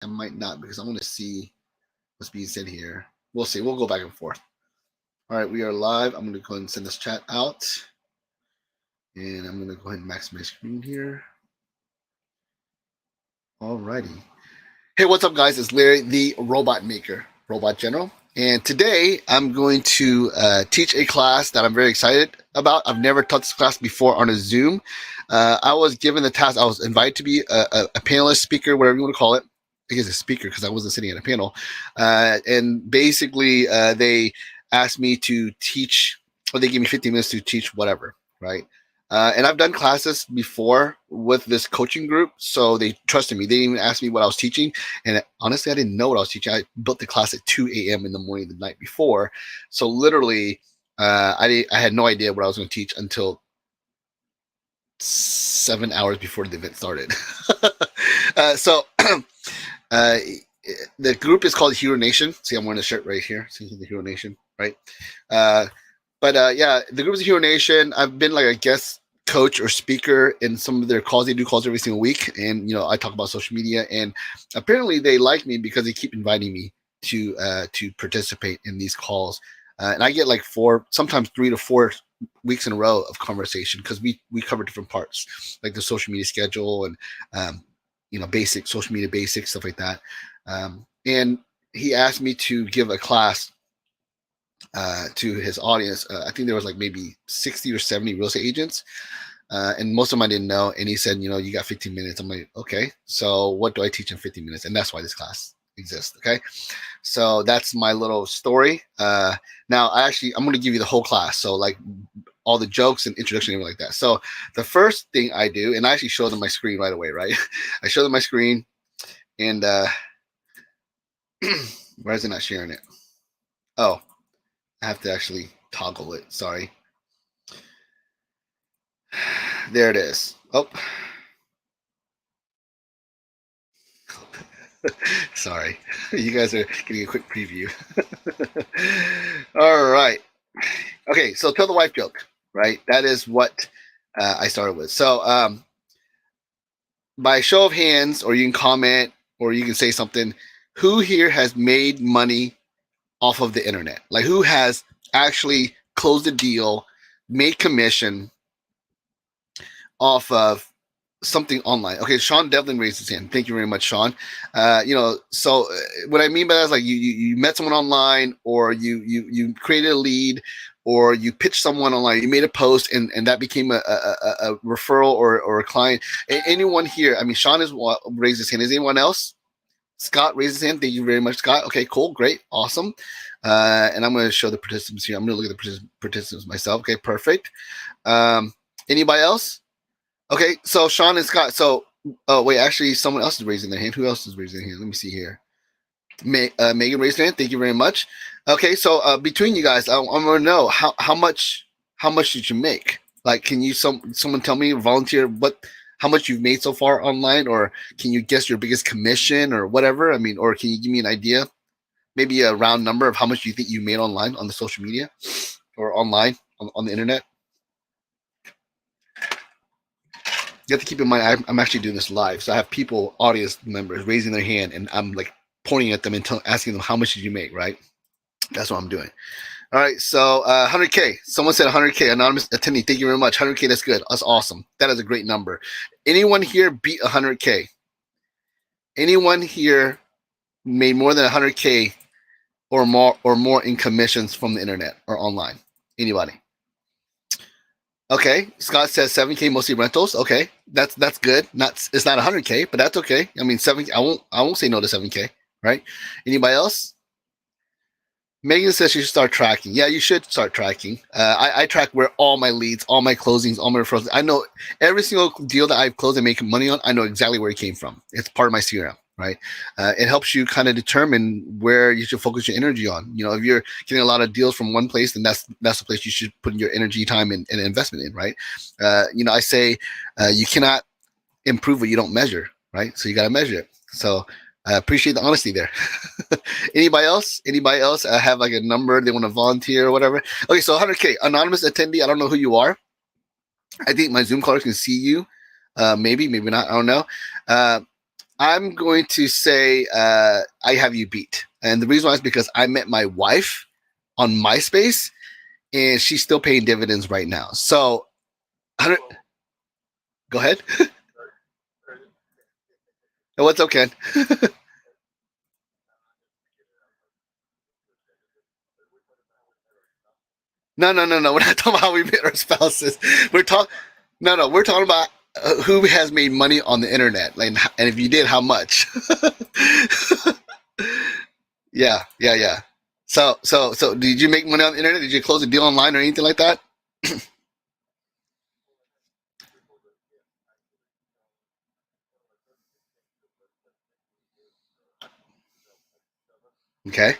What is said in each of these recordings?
I might not because I want to see what's being said here. We'll see. We'll go back and forth. All right, we are live. I'm going to go ahead and send this chat out. And I'm going to go ahead and max my screen here. All righty. Hey, what's up, guys? It's Larry, the Robot Maker, Robot General. And today I'm going to teach a class that I'm very excited about. I've never taught this class before on a Zoom. I was given the task, I was invited to be a panelist, speaker, whatever you want to call it. I guess a speaker because I wasn't sitting at a panel. And basically, they asked me to teach, or they gave me 15 minutes to teach whatever, right? And I've done classes before with this coaching group, so they trusted me. They didn't even ask me what I was teaching. And honestly, I didn't know what I was teaching. I built the class at 2 a.m. in the morning the night before. So literally, I had no idea what I was going to teach until 7 hours before the event started. So the group is called Hero Nation. See, I'm wearing a shirt right here. See the Hero Nation, right? But yeah, the group is Hero Nation. I've been like a guest coach or speaker in some of their calls. They do calls every single week, and I talk about social media. And apparently, they like me because they keep inviting me to participate in these calls. And I get like 4, sometimes 3 to 4 weeks in a row of conversation because we cover different parts, like the social media schedule and basic social media basics, stuff like that. And he asked me to give a class to his audience. I think there was like maybe 60 or 70 real estate agents. And most of them I didn't know. And he said, you got 15 minutes. I'm like, okay, so what do I teach in 15 minutes? And that's why this class exists. Okay. So that's my little story. Now I'm going to give you the whole class. So like all the jokes and introduction and everything like that. So the first thing I do, and I actually show them my screen right away, right? I show them my screen and why is it not sharing it? Oh, I have to actually toggle it. Sorry. There it is. Oh. Sorry. You guys are getting a quick preview. All right. Okay, so tell the wife joke, right? That is what I started with. So by show of hands, or you can comment, or you can say something, who here has made money off of the internet? Like who has actually closed a deal, made commission off of something online? Okay, Sean Devlin raised his hand. Thank you very much, Sean. So what I mean by that is like you met someone online, or you created a lead, or you pitched someone online, you made a post, and that became a referral or a client. Anyone here? I mean, Sean has raised his hand. Is anyone else? Scott raised his hand. Thank you very much, Scott. Okay, cool, great, awesome. And I'm going to show the participants here. I'm going to look at the participants myself. Okay, perfect. Anybody else? Okay, so Sean and Scott. So, oh wait, actually, someone else is raising their hand. Who else is raising their hand? Let me see here. Megan raised her hand. Thank you very much. Okay, so between you guys, I'm gonna know how much did you make? Like, can you someone tell me, volunteer, how much you've made so far online, or can you guess your biggest commission or whatever? I mean, or can you give me an idea, maybe a round number of how much you think you made online on the social media or online on the internet? You have to keep in mind, I'm actually doing this live, so I have people, audience members, raising their hand, and I'm like pointing at them and asking them, how much did you make, right? That's what I'm doing. All right, so 100K. Someone said 100K. Anonymous attendee, thank you very much. 100K, that's good. That's awesome. That is a great number. Anyone here beat 100K? Anyone here made more than 100K or more in commissions from the internet or online? Anybody? Okay, Scott says 7K, mostly rentals. Okay, that's good. It's not 100K, but that's okay. I mean, 7K. I won't say no to 7K. Right? Anybody else? Megan says you should start tracking. Yeah, you should start tracking. I track where all my leads, all my closings, all my referrals. I know every single deal that I've closed and making money on. I know exactly where it came from. It's part of my CRM. Right? It helps you kind of determine where you should focus your energy on. If you're getting a lot of deals from one place, then that's the place you should put your energy, time, and investment in, right? I say you cannot improve what you don't measure, right? So you got to measure it. So I appreciate the honesty there. Anybody else? Have like a number they want to volunteer or whatever? Okay, so 100K. Anonymous attendee, I don't know who you are. I think my Zoom callers can see you. Maybe not. I don't know. I'm going to say I have you beat, and the reason why is because I met my wife on MySpace, and she's still paying dividends right now. So, go ahead. What's okay? No, no, no, no. We're not talking about how we met our spouses. We're talking. No, no. We're talking about who has made money on the internet, like, and if you did, how much? Yeah, yeah, yeah. So, did you make money on the internet? Did you close a deal online or anything like that? Okay.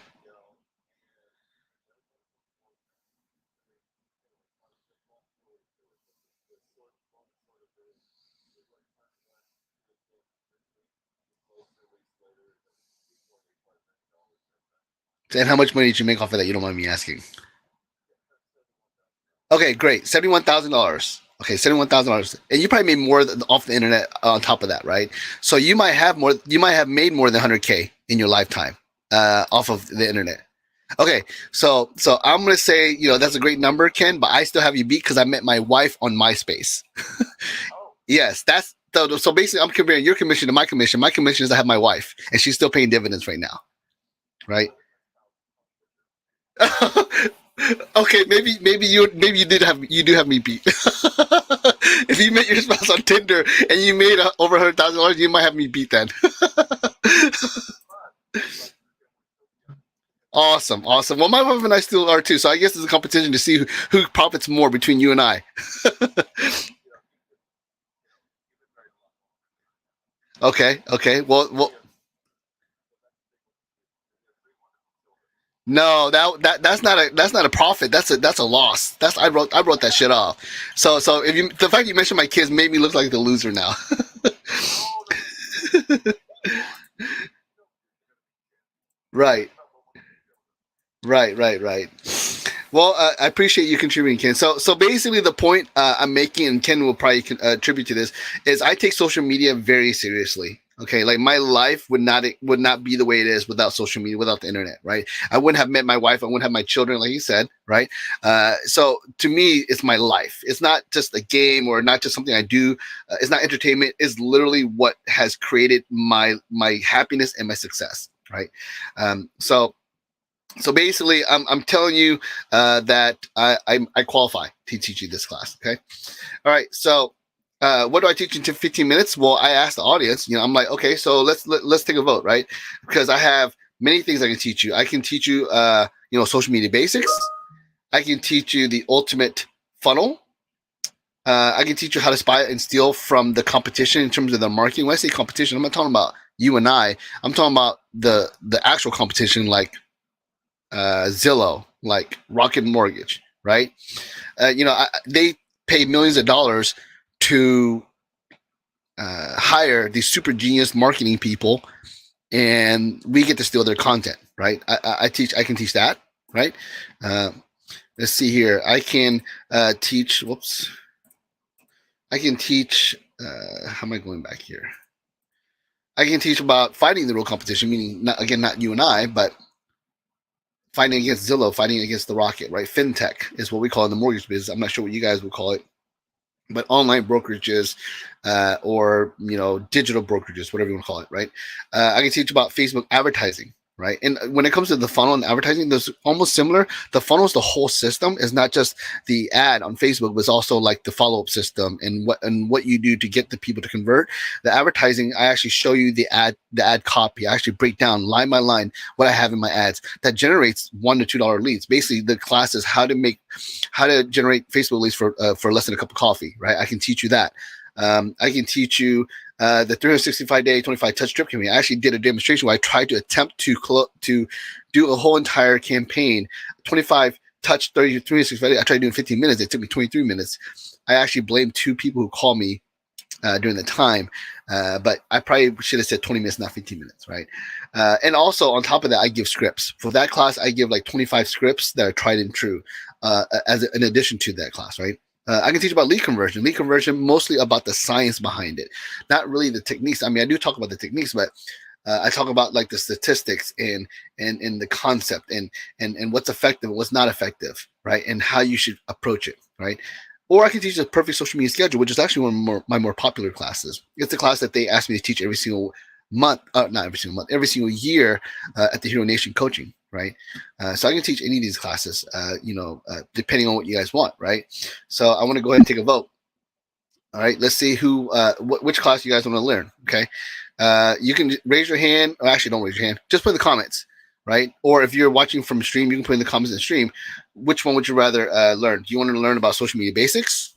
And how much money did you make off of that? You don't mind me asking. Okay, great. $71,000. Okay, $71,000, and you probably made more off the internet on top of that, right? So you might have more. You might have made more than 100K in your lifetime off of the internet. Okay, so I'm gonna say that's a great number, Ken, but I still have you beat because I met my wife on MySpace. Yes, that's so basically I'm comparing your commission to my commission. My commission is I have my wife, and she's still paying dividends right now, right? Okay, maybe you do have me beat. If you met your spouse on Tinder and you made over $100,000, you might have me beat then. Awesome, awesome. Well, my wife and I still are too, so I guess it's a competition to see who profits more between you and I. Okay, okay. Well, no, that's not a profit. That's a loss. I wrote that shit off. So if you the fact you mentioned my kids made me look like the loser now. Right. Right, right, right. Well, I appreciate you contributing, Ken. So basically, the point I'm making, and Ken will probably attribute to this, is I take social media very seriously. Okay, like my life would not be the way it is without social media, without the internet, right? I wouldn't have met my wife. I wouldn't have my children, like you said, right? So to me, it's my life. It's not just a game or not just something I do. It's not entertainment. It's literally what has created my happiness and my success, right? So basically, I'm telling you that I qualify to teach you this class. Okay. All right. So what do I teach in 15 minutes? Well, I asked the audience. I'm like, okay, so let's take a vote, right? Because I have many things I can teach you. I can teach you, social media basics. I can teach you the ultimate funnel. I can teach you how to spy and steal from the competition in terms of the marketing. When I say competition, I'm not talking about you and I. I'm talking about the actual competition, like Zillow, like Rocket Mortgage, right? They pay millions of dollars to hire these super genius marketing people, and we get to steal their content, right? I can teach that, right? Uh, let's see here. I can teach. Whoops. I can teach. How am I going back here? I can teach about fighting the real competition, meaning not you and I, but fighting against Zillow, fighting against the Rocket, right? FinTech is what we call it in the mortgage business. I'm not sure what you guys would call it, but online brokerages or digital brokerages, whatever you want to call it, right? I can teach about Facebook advertising, right? And when it comes to the funnel and advertising, there's almost similar. The funnel is the whole system. It's not just the ad on Facebook, but it's also like the follow up system and what you do to get the people to convert. The advertising, I actually show you the ad copy. I actually break down line by line what I have in my ads that generates $1 to $2 leads. Basically, the class is how to generate Facebook leads for less than a cup of coffee, right? I can teach you that. I can teach you the 365-day 25 touch drip campaign. I actually did a demonstration where I tried to attempt to do a whole entire campaign, 25 touch, 30, 365 days. I tried to do it in 15 minutes. It took me 23 minutes. I actually blamed two people who called me during the time, but I probably should have said 20 minutes, not 15 minutes, right? And also on top of that, I give scripts. For that class, I give like 25 scripts that are tried and true in addition to that class, right? I can teach about lead conversion mostly about the science behind it, not really the techniques. I mean, I do talk about the techniques, but I talk about like the statistics and the concept and what's effective and what's not effective, right? And how you should approach it, right? Or I can teach the perfect social media schedule, which is actually one of my more popular classes. It's a class that they ask me to teach every single month, not every single month, every single year at the Hero Nation coaching, right? So I can teach any of these classes, depending on what you guys want, right? So I want to go ahead and take a vote. All right, let's see which class you guys want to learn. Okay, you can raise your hand. Or actually, don't raise your hand. Just put in the comments, right? Or if you're watching from stream, you can put in the comments in the stream. Which one would you rather learn? Do you want to learn about social media basics?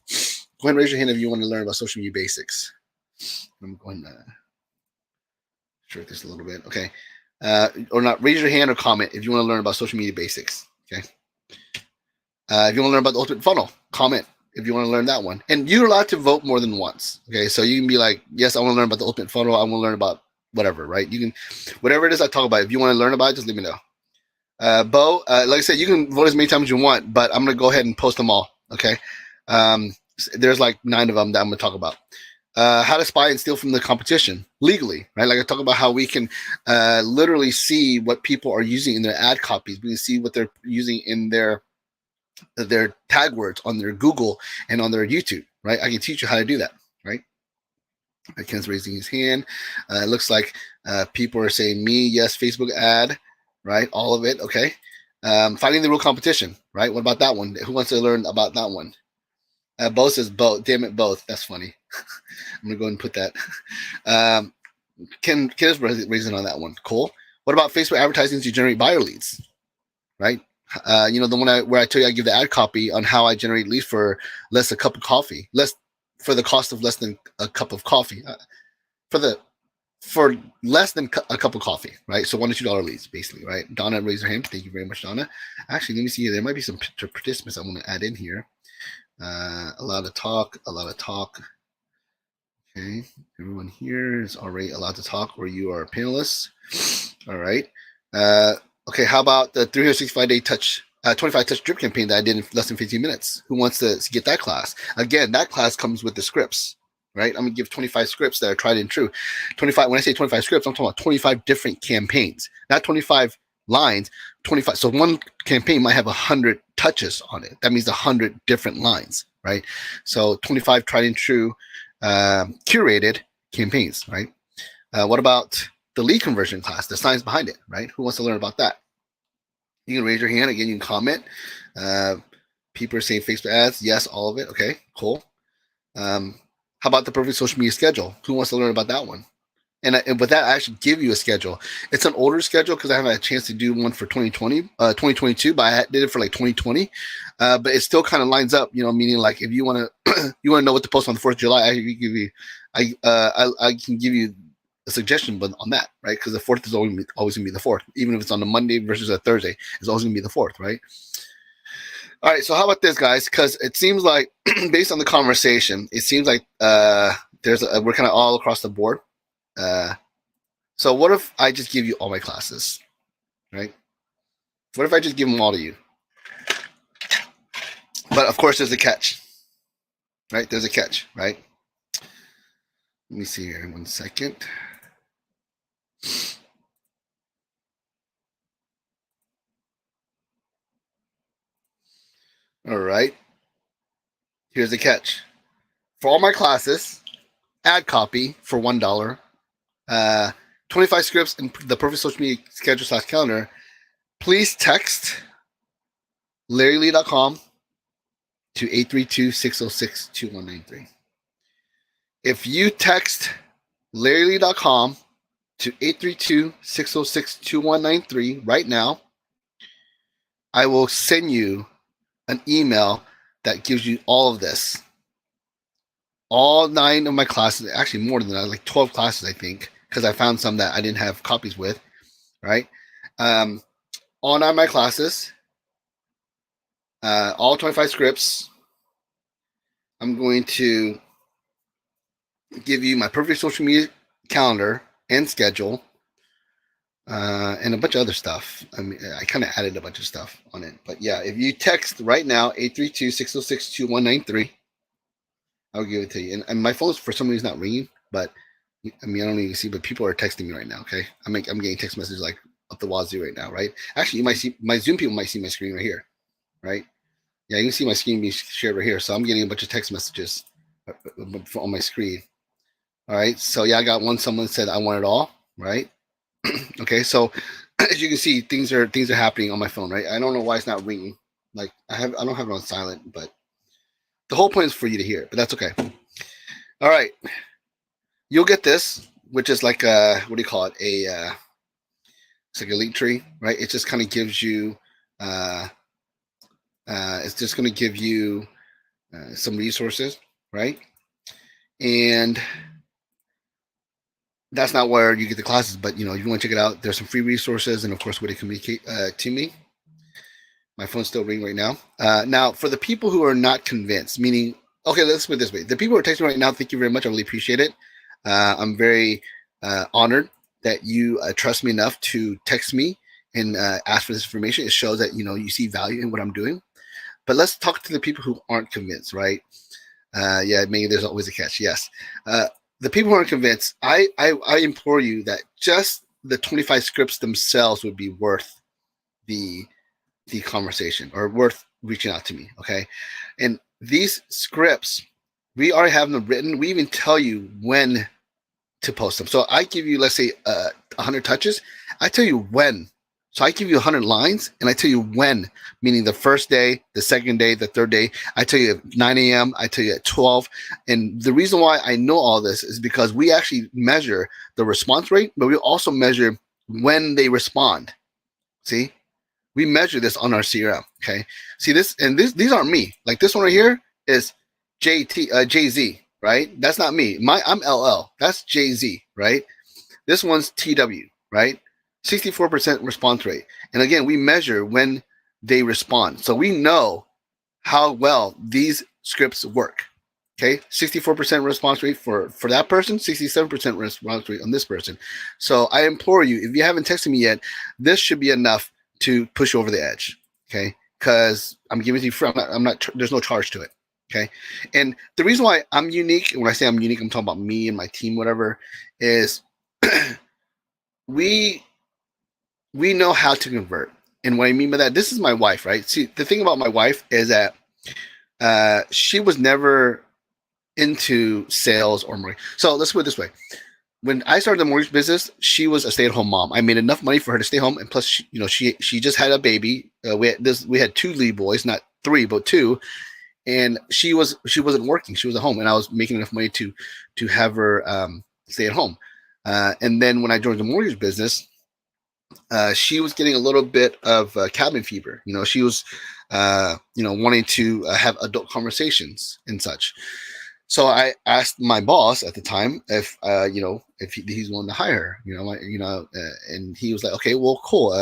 Go ahead and raise your hand if you want to learn about social media basics. I'm going to shrink this a little bit. Okay, or not. Raise your hand or comment if you want to learn about social media basics. Okay. If you want to learn about the ultimate funnel, comment if you want to learn that one. And you're allowed to vote more than once. Okay, so you can be like, yes, I want to learn about the ultimate funnel. I want to learn about whatever, right? You can, whatever it is I talk about. If you want to learn about it, just let me know. Bo, like I said, you can vote as many times as you want, but I'm going to go ahead and post them all. Okay. There's like 9 of them that I'm going to talk about. How to spy and steal from the competition legally, right? Like I talk about how we can literally see what people are using in their ad copies. We can see what they're using in their tag words on their Google and on their YouTube, right? I can teach you how to do that, right? Ken's raising his hand. It looks like people are saying me, yes, Facebook ad, right? All of it, okay. Finding the real competition, right? What about that one? Who wants to learn about that one? Bo says both. Damn it, both. That's funny. I'm gonna go ahead and put that. Ken is raising on that one. Cool. What about Facebook advertising to generate buyer leads, right? The one where I tell you I give the ad copy on how I generate leads for less a cup of coffee, less for the cost of less than a cup of coffee, for less than a cup of coffee, right? So $1 to $2 leads, basically, right? Donna raised her hand. Thank you very much, Donna. Actually, let me see. There might be some participants I want to add in here. A lot of talk. Okay, everyone here is already allowed to talk, or you are panelists. All right. Okay, how about the 365-day 25 touch drip campaign that I did in less than 15 minutes? Who wants to get that class? Again, that class comes with the scripts, right? I'm gonna give 25 scripts that are tried and true. 25. When I say 25 scripts, I'm talking about 25 different campaigns, not 25 lines. 25. So one campaign might have 100 touches on it. That means 100 different lines, right? So 25 tried and true, curated campaigns, right? What about the lead conversion class, the science behind it, right? Who wants to learn about that? You can raise your hand. Again, you can comment. People are saying Facebook ads. Yes, all of it. Okay, cool. How about the perfect social media schedule? Who wants to learn about that one? And with that, I actually give you a schedule. It's an older schedule because I haven't had a chance to do one for 2022, but I did it for like 2020. But it still kind of lines up, meaning like if you want to you want to know what to post on the 4th of July, I can give you a suggestion, but on that, right? Because the 4th is always going to be the 4th, even if it's on a Monday versus a Thursday, it's always going to be the 4th, right? All right, so how about this, guys? Because it seems like, based on the conversation, it seems like we're kind of all across the board. So what if I just give you all my classes, right? What if I just give them all to you? But of course, there's a catch, right? There's a catch, right? Let me see here. 1 second. All right. Here's the catch. For all my classes, ad copy for $1, 25 scripts in the perfect social media schedule / calendar, please text LarryLee.com to 832-606-2193. If you text LarryLee.com to 832-606-2193 right now, I will send you an email that gives you all of this. All 9 of my classes, actually more than that, like 12 classes, I think, because I found some that I didn't have copies with, right? All 9 of my classes, all 25 scripts. I'm going to give you my perfect social media calendar and schedule, and a bunch of other stuff. I mean, I kind of added a bunch of stuff on it. But yeah, if you text right now, 832-606-2193, I'll give it to you. And my phone's for some reason not ringing, but I mean I don't even see, but people are texting me right now. Okay, I'm getting text messages like up the wazoo right now, right? Actually, you might see my Zoom people might see my screen right here, right? Yeah, you can see my screen being shared right here. So I'm getting a bunch of text messages on my screen. All right. So yeah, I got one. Someone said I want it all. Right. Okay. So as you can see, things are happening on my phone. Right. I don't know why it's not ringing. Like I don't have it on silent, but the whole point is for you to hear it. But that's okay. All right. You'll get this, which is like a what do you call it? It's like a link tree, right? It just kind of gives you. It's just going to give you some resources, right? And that's not where you get the classes, but you know, if you want to check it out, there's some free resources, and of course, way to communicate to me. My phone's still ringing right now. Now, for the people who are not convinced, meaning, okay, let's put it this way: the people who are texting right now, thank you very much. I really appreciate it. I'm very honored that you trust me enough to text me and ask for this information. It shows that you see value in what I'm doing. But let's talk to the people who aren't convinced, right? Yeah, maybe there's always a catch. Yes. The people who aren't convinced, I implore you that just the 25 scripts themselves would be worth the conversation or worth reaching out to me. Okay. And these scripts, we already have them written. We even tell you when to post them. So I give you, let's say, 100 touches. I tell you when. So I give you 100 lines and I tell you when, meaning the first day, the second day, the third day. I tell you at 9 a.m., I tell you at 12. And the reason why I know all this is because we actually measure the response rate, but we also measure when they respond. See? We measure this on our CRM. Okay. See this, and these aren't me. Like this one right here is JZ, right? That's not me. I'm LL. That's JZ, right? This one's TW, right? 64% response rate. And again, we measure when they respond. So we know how well these scripts work. Okay, 64% response rate for that person, 67% response rate on this person. So I implore you, if you haven't texted me yet, this should be enough to push over the edge. Okay, because I'm giving you free. I'm not. There's no charge to it. Okay, and the reason why I'm unique, and when I say I'm unique, I'm talking about me and my team, whatever, is we know how to convert. And what I mean by that, this is my wife, right? See, the thing about my wife is that she was never into sales or marketing. So let's put it this way. When I started the mortgage business, she was a stay-at-home mom. I made enough money for her to stay home, and plus, she just had a baby. We had 2 lead boys, not 3, but 2, and she wasn't working. She was at home, and I was making enough money to have her stay at home. And then when I joined the mortgage business, she was getting a little bit of cabin fever. She was, wanting to have adult conversations and such. So I asked my boss at the time if he's willing to hire her, and he was like, okay, well, cool.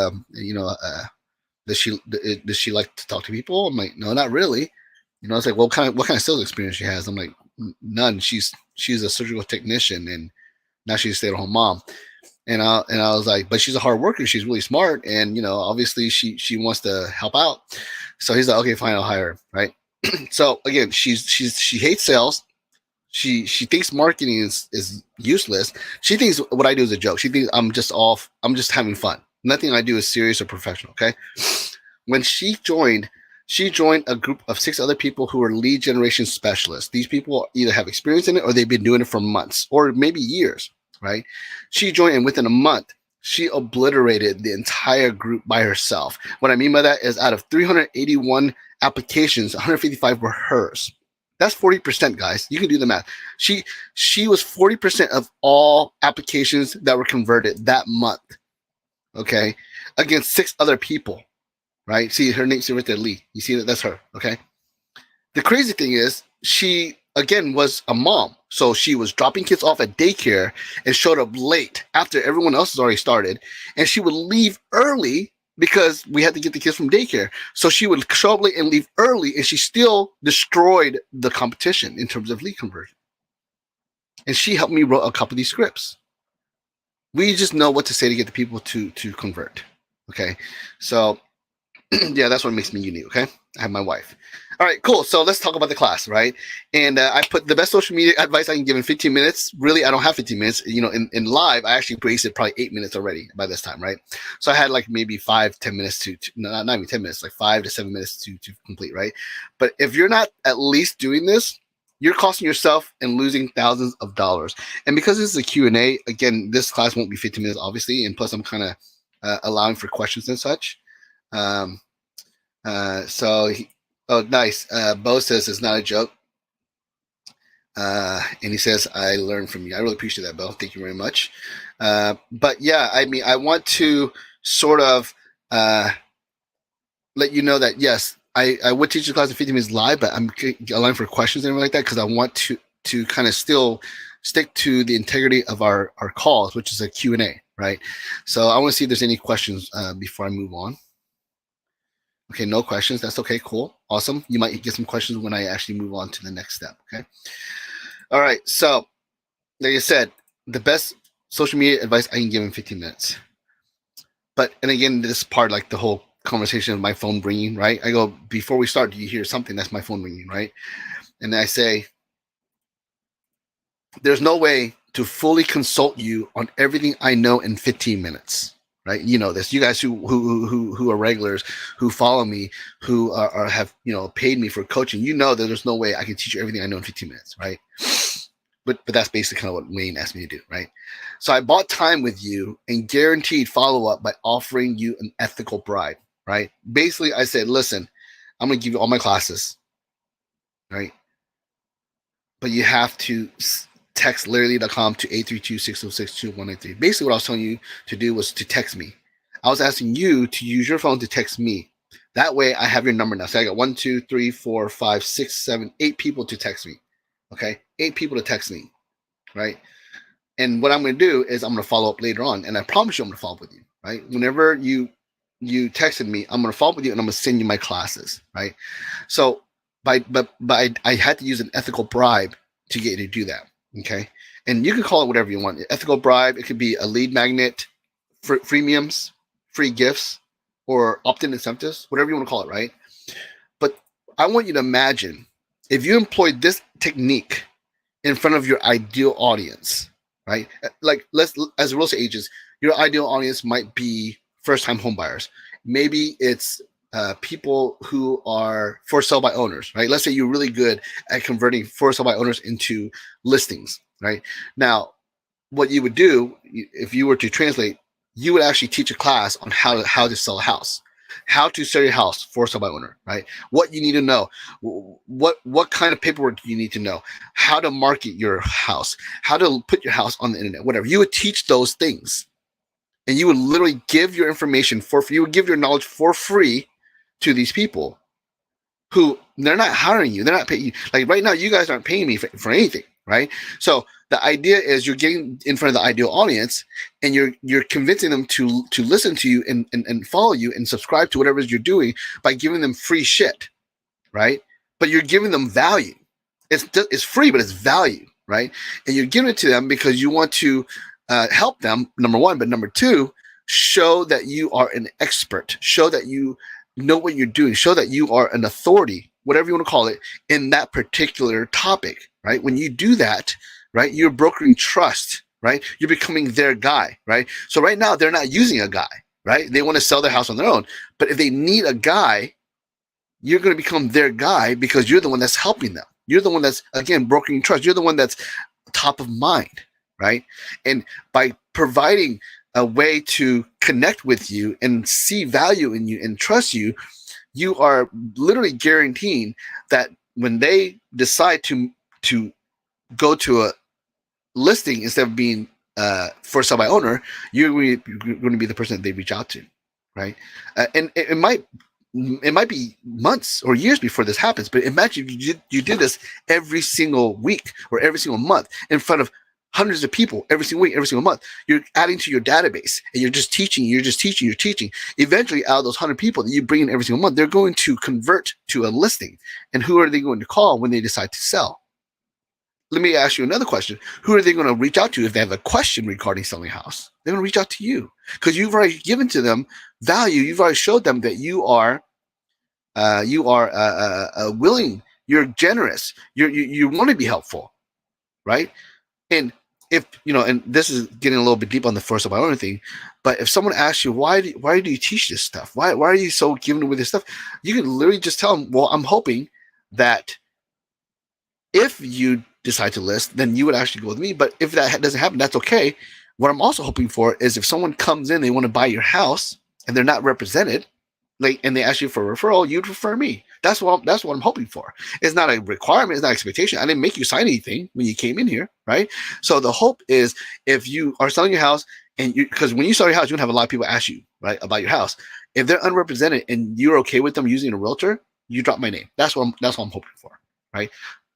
Does she like to talk to people? I'm like, no, not really. I was like, well, what kind of sales experience she has? I'm like, none. She's a surgical technician, and now she's a stay-at-home mom. And I was like, but she's a hard worker. She's really smart, and obviously she wants to help out. So he's like, okay, fine, I'll hire her, right? So again, she hates sales. She thinks marketing is useless. She thinks what I do is a joke. She thinks I'm just having fun. Nothing I do is serious or professional. Okay. When she joined a group of 6 other people who are lead generation specialists. These people either have experience in it or they've been doing it for months or maybe years, right? She joined, and within a month, she obliterated the entire group by herself. What I mean by that is out of 381 applications, 155 were hers. That's 40%, guys. You can do the math. She was 40% of all applications that were converted that month. Okay, against 6 other people. Right? See her name, see right there, Lee. You see that? That's her. Okay. The crazy thing is, she again was a mom, so she was dropping kids off at daycare and showed up late after everyone else has already started, and she would leave early because we had to get the kids from daycare. So she would show up late and leave early, and she still destroyed the competition in terms of lead conversion. And she helped me write a couple of these scripts. We just know what to say to get the people to convert. Okay, so yeah, that's what makes me unique. Okay, I have my wife. All right, cool. So let's talk about the class, right? And I put the best social media advice I can give in 15 minutes. Really, I don't have 15 minutes. You know, in live, I actually wasted probably 8 minutes already by this time, right? So I had like maybe 5-10 minutes to not even 10 minutes, like 5 to 7 minutes to complete, right? But if you're not at least doing this, you're costing yourself and losing thousands of dollars. And because this is a Q&A, again, this class won't be 15 minutes, obviously. And plus, I'm kind of allowing for questions and such. Oh, nice. Bo says it's not a joke. And he says, I learned from you. I really appreciate that, Bo. Thank you very much. But yeah, I mean, I want to sort of let you know that, yes, I would teach the class in 15 minutes live, but I'm allowing for questions and everything like that because I want to kind of still stick to the integrity of our calls, which is a Q&A, right? So I want to see if there's any questions before I move on. Okay, no questions. That's okay. Cool. Awesome. You might get some questions when I actually move on to the next step. Okay. All right. So, like I said, the best social media advice I can give in 15 minutes. But, and again, this part, like the whole conversation of my phone ringing, right? I go, before we start, do you hear something? That's my phone ringing, right? And I say, there's no way to fully consult you on everything I know in 15 minutes. Right, you know this. You guys who are regulars, who follow me, who are have paid me for coaching. You know that there's no way I can teach you everything I know in 15 minutes, right? But that's basically kind of what Wayne asked me to do, right? So I bought time with you and guaranteed follow up by offering you an ethical bribe, right? Basically, I said, listen, I'm going to give you all my classes, right? But you have to text Larry.com to 832-606-2193. Basically, what I was telling you to do was to text me. I was asking you to use your phone to text me. That way, I have your number now. So I got 1, 2, 3, 4, 5, 6, 7, 8 people to text me. Okay, 8 people to text me, right? And what I'm going to do is I'm going to follow up later on, and I promise you I'm going to follow up with you, right? Whenever you texted me, I'm going to follow up with you, and I'm going to send you my classes, right? So, but I had to use an ethical bribe to get you to do that. Okay. And you can call it whatever you want. Ethical bribe. It could be a lead magnet, freemiums, free gifts, or opt-in incentives, whatever you want to call it, right? But I want you to imagine if you employed this technique in front of your ideal audience, right? Like as real estate agents, your ideal audience might be first-time home buyers. Maybe it's people who are for sale by owners, right? Let's say you're really good at converting for sale by owners into listings, right? Now, what you would do if you were to translate, you would actually teach a class on how to sell a house, how to sell your house for sale by owner, right? What you need to know, what kind of paperwork you need to know, how to market your house, how to put your house on the internet, whatever. You would teach those things, and you would literally give your information for free. You would give your knowledge for free to these people who they're not hiring you. They're not paying you. Like right now, you guys aren't paying me for anything, right? So the idea is you're getting in front of the ideal audience, and you're convincing them to listen to you and follow you and subscribe to whatever it is you're doing by giving them free shit, right? But you're giving them value. It's free, but it's value, right? And you're giving it to them because you want to help them, number one, but number two, show that you are an expert, show that you know what you're doing, show that you are an authority, whatever you want to call it, in that particular topic, right? When you do that, right, you're brokering trust, right? You're becoming their guy, right? So right now they're not using a guy, right? They want to sell their house on their own, but if they need a guy, you're going to become their guy because you're the one that's helping them. You're the one that's, again, brokering trust. You're the one that's top of mind, right? And by providing a way to connect with you and see value in you and trust you, you are literally guaranteeing that when they decide to go to a listing instead of being for sale by owner, you're going to be the person that they reach out to, right? And it might be months or years before this happens, but imagine you did this every single week or every single month in front of hundreds of people every single week, every single month. You're adding to your database, and you're teaching. Eventually, out of those 100 people that you bring in every single month, they're going to convert to a listing. And who are they going to call when they decide to sell? Let me ask you another question. Who are they going to reach out to if they have a question regarding selling a house? They're going to reach out to you because you've already given to them value. You've already showed them that you are You are willing. You're generous. You want to be helpful, right? And if and this is getting a little bit deep on the first of my own thing, but if someone asks you why do you teach this stuff? Why are you so given with this stuff? You can literally just tell them, well, I'm hoping that if you decide to list, then you would actually go with me. But if that doesn't happen, that's okay. What I'm also hoping for is if someone comes in, they want to buy your house and they're not represented, and they ask you for a referral, you'd refer me. That's what I'm hoping for. It's not a requirement. It's not an expectation. I didn't make you sign anything when you came in here, right? So the hope is if you are selling your house, and because when you sell your house, you're gonna have a lot of people ask you, right, about your house. If they're unrepresented and you're okay with them using a realtor, you drop my name. That's what I'm hoping for, right?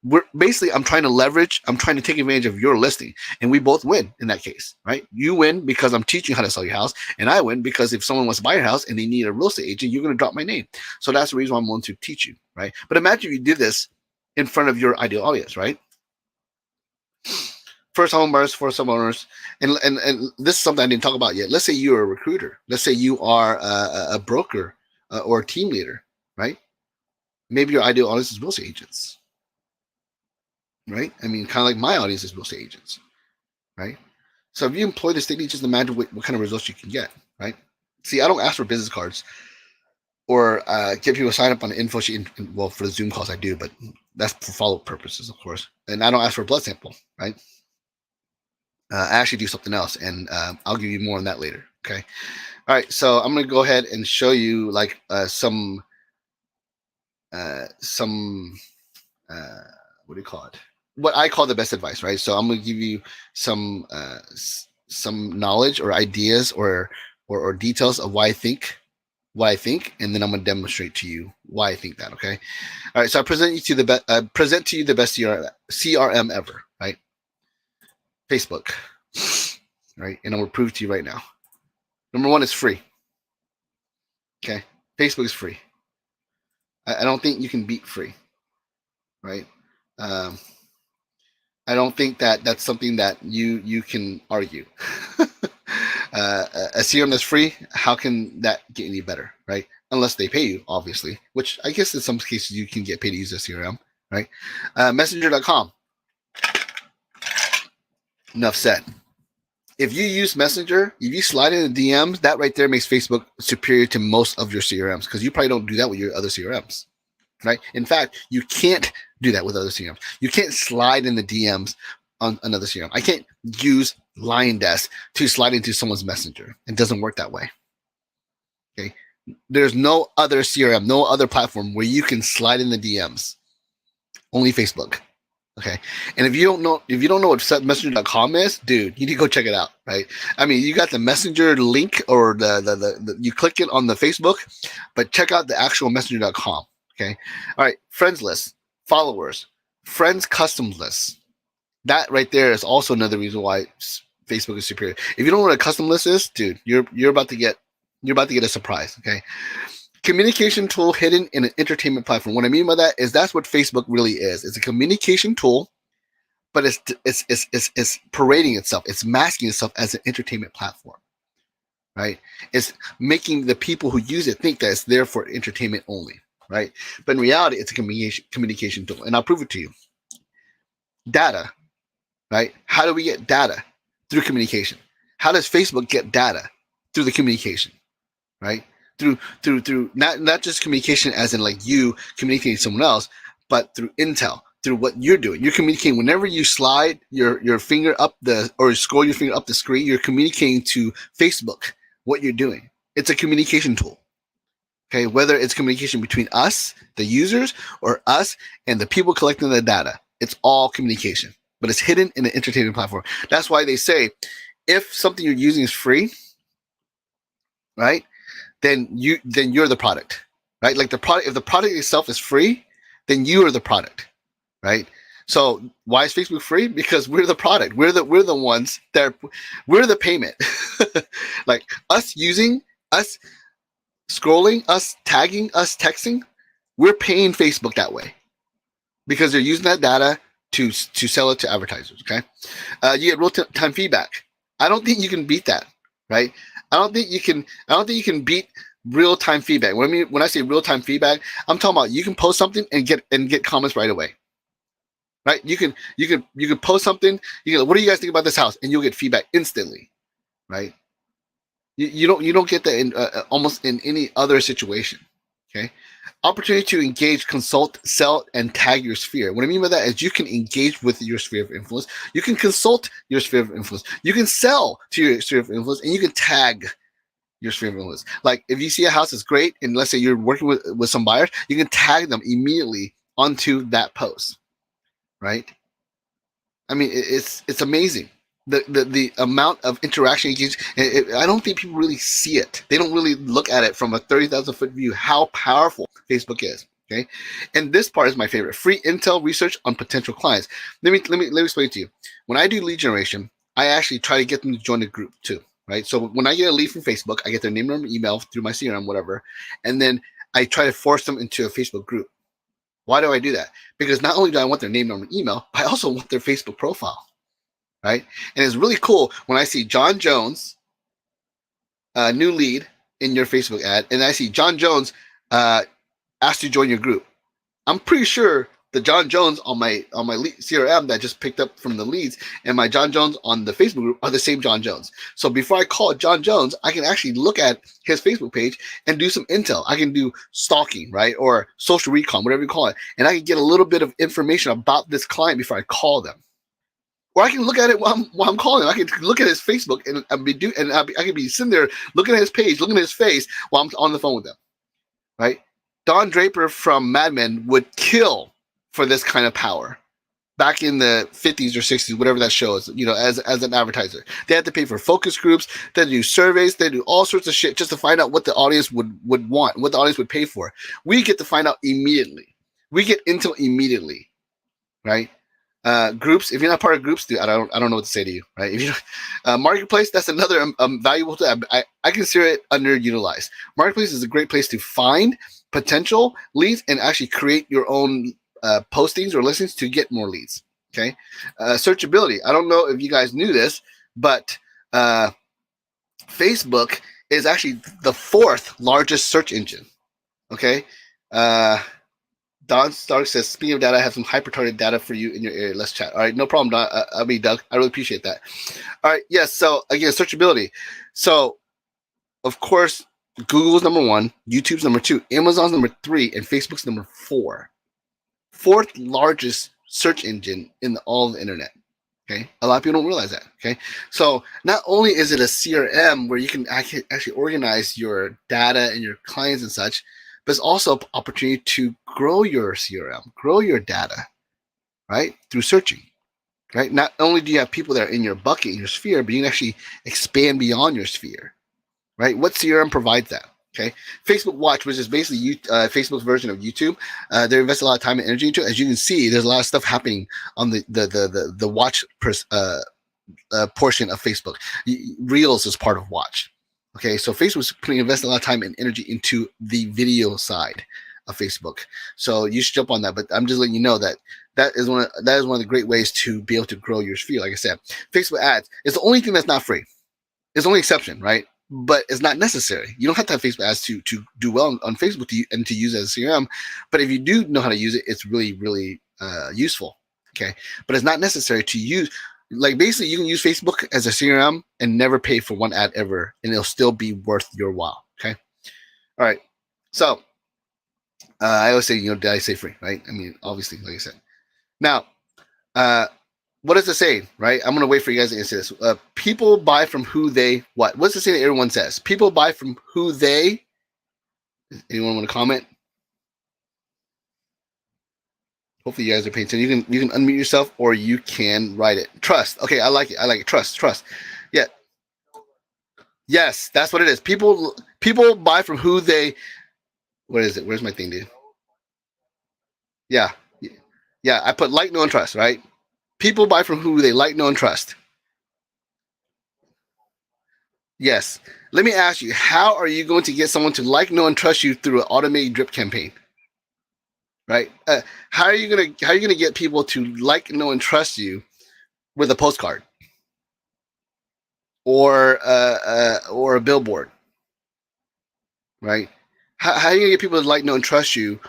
I'm trying to take advantage of your listing, and we both win in that case, right? You win because I'm teaching you how to sell your house, and I win because if someone wants to buy your house and they need a real estate agent, you're going to drop my name. So that's the reason why I'm willing to teach you, right? But imagine if you did this in front of your ideal audience, right? First home buyers, first homeowners, and this is something I didn't talk about yet. Let's say you're a recruiter. Let's say you are a broker or a team leader, right? Maybe your ideal audience is real estate agents. Right? I mean, kind of like my audience is real estate agents, right? So if you employ the state agents, imagine what kind of results you can get, right? See, I don't ask for business cards or get people to sign up on the info sheet. Well, for the Zoom calls, I do, but that's for follow-up purposes, of course. And I don't ask for a blood sample, right? I actually do something else, and I'll give you more on that later, okay? All right, so I'm going to go ahead and show you like some what do you call it? What I call the best advice, right? So I'm going to give you some knowledge or ideas or details of why I think, and then I'm going to demonstrate to you why I think that. Okay. All right. So I present to you the best CRM ever, right? Facebook, right? And I'm going to prove to you right now. Number one, it's free. Okay. Facebook is free. I don't think you can beat free, right? I don't think that's something that you can argue. A CRM that's free, how can that get any better, right? Unless they pay you, obviously, which I guess in some cases you can get paid to use a CRM, right? Messenger.com. Enough said. If you use Messenger, if you slide in the DMs, that right there makes Facebook superior to most of your CRMs because you probably don't do that with your other CRMs, right? In fact, you can't do that with other CRMs. You can't slide in the DMs on another CRM. I can't use LionDesk to slide into someone's Messenger. It doesn't work that way. Okay. There's no other CRM, no other platform where you can slide in the DMs. Only Facebook. Okay. And if you don't know what messenger.com is, dude, you need to go check it out, right? I mean, you got the Messenger link or the you click it on the Facebook, but check out the actual messenger.com. Okay. All right. Friends list, followers, friends custom list. That right there is also another reason why Facebook is superior. If you don't know what a custom list is, dude, you're about to get a surprise. Okay. Communication tool hidden in an entertainment platform. What I mean by that is that's what Facebook really is. It's a communication tool, but it's parading itself. It's masking itself as an entertainment platform, right? It's making the people who use it think that it's there for entertainment only, right? But in reality, it's a communication tool, and I'll prove it to you. Data, right? How do we get data? Through communication. How does Facebook get data? Through the communication, right? Through not just communication as in like you communicating to someone else, but through intel, through what you're doing. You're communicating whenever you slide your finger up or scroll your finger up the screen, you're communicating to Facebook what you're doing. It's a communication tool. Okay, whether it's communication between us, the users, or us and the people collecting the data, it's all communication, but it's hidden in an entertainment platform. That's why they say if something you're using is free, right? Then you're the product, right? Like if the product itself is free, then you are the product, right? So why is Facebook free? Because we're the product. We're the ones we're the payment. Like us scrolling, us tagging, us texting, we're paying Facebook that way because they're using that data to sell it to advertisers. Okay, you get real-time feedback. I don't think you can beat that, right? I don't think you can beat real-time feedback. When I say real-time feedback, I'm talking about you can post something and get comments right away. Right? You can post something. What do you guys think about this house? And you'll get feedback instantly. Right? You don't get that in almost in any other situation. Okay. Opportunity to engage, consult, sell, and tag your sphere. What I mean by that is you can engage with your sphere of influence. You can consult your sphere of influence. You can sell to your sphere of influence, and you can tag your sphere of influence. Like if you see a house that's great, and let's say you're working with some buyers, you can tag them immediately onto that post. Right? I mean, it's amazing. The amount of interaction you can, I don't think people really see it. They don't really look at it from a 30,000 foot view how powerful Facebook is. Okay, and this part is my favorite: free intel research on potential clients. Let me explain to you. When I do lead generation, I actually try to get them to join the group too. Right. So when I get a lead from Facebook, I get their name, number, email through my CRM, whatever, and then I try to force them into a Facebook group. Why do I do that? Because not only do I want their name, number, email, I also want their Facebook profile. Right? And it's really cool when I see John Jones, new lead in your Facebook ad, and I see John Jones asked to join your group. I'm pretty sure the John Jones on my CRM that just picked up from the leads and my John Jones on the Facebook group are the same John Jones. So before I call John Jones, I can actually look at his Facebook page and do some intel. I can do stalking, right? Or social recon, whatever you call it. And I can get a little bit of information about this client before I call them. Or I can look at it while I'm calling him. I can look at his Facebook and I can be sitting there looking at his page, looking at his face while I'm on the phone with them, right? Don Draper from Mad Men would kill for this kind of power back in the 50s or 60s, whatever that show is, as an advertiser. They had to pay for focus groups, they do surveys, they do all sorts of shit just to find out what the audience would want, what the audience would pay for. We get to find out immediately. We get intel immediately, right? Groups, if you're not part of groups, dude, I don't know what to say to you, right? If you Marketplace, that's another valuable tool. I consider it underutilized. Marketplace is a great place to find potential leads and actually create your own postings or listings to get more leads. Okay, searchability. I don't know if you guys knew this, but Facebook is actually the 4th largest search engine. Okay. Don Stark says, speaking of data, I have some hyper-targeted data for you in your area. Let's chat. All right, no problem, Don. Doug, I really appreciate that. All right, yes. So again, searchability. So, of course, Google's number 1, YouTube's number 2, Amazon's number 3, and Facebook's number 4. 4th largest search engine in all of the internet. Okay, a lot of people don't realize that. Okay, so not only is it a CRM where you can actually organize your data and your clients and such, but it's also an opportunity to grow your CRM, grow your data, right? Through searching, right? Not only do you have people that are in your bucket, in your sphere, but you can actually expand beyond your sphere, right? What CRM provides that? Okay, Facebook Watch, which is basically Facebook's version of YouTube, they invest a lot of time and energy into it. As you can see, there's a lot of stuff happening on the Watch portion of Facebook. Reels is part of Watch. Okay, so Facebook's investing a lot of time and energy into the video side of Facebook. So you should jump on that. But I'm just letting you know that is one of the great ways to be able to grow your sphere. Like I said, Facebook ads is the only thing that's not free. It's the only exception, right? But it's not necessary. You don't have to have Facebook ads to do well on Facebook and to use it as a CRM. But if you do know how to use it, it's really, really useful. Okay, but it's not necessary to use. Like basically, you can use Facebook as a CRM and never pay for one ad ever, and it'll still be worth your while. Okay, all right. So I always say, did I say free? Right? I mean, obviously, like I said. Now, what does it say? Right? I'm gonna wait for you guys to answer this. People buy from who they what? What's the saying that everyone says? People buy from who they. Anyone want to comment? Hopefully you guys are paying attention. You can unmute yourself or you can write it. Trust. Okay, I like it. Trust. Yeah. Yes, that's what it is. People buy from who they. What is it? Where's my thing, dude? Yeah. Yeah, I put like, know, and trust, right? People buy from who they like, know, and trust. Yes. Let me ask you, how are you going to get someone to like, know, and trust you through an automated drip campaign? Right? How are you gonna get people to like, know, and trust you with a postcard or a billboard? right? How are you gonna get people to like, know, and trust you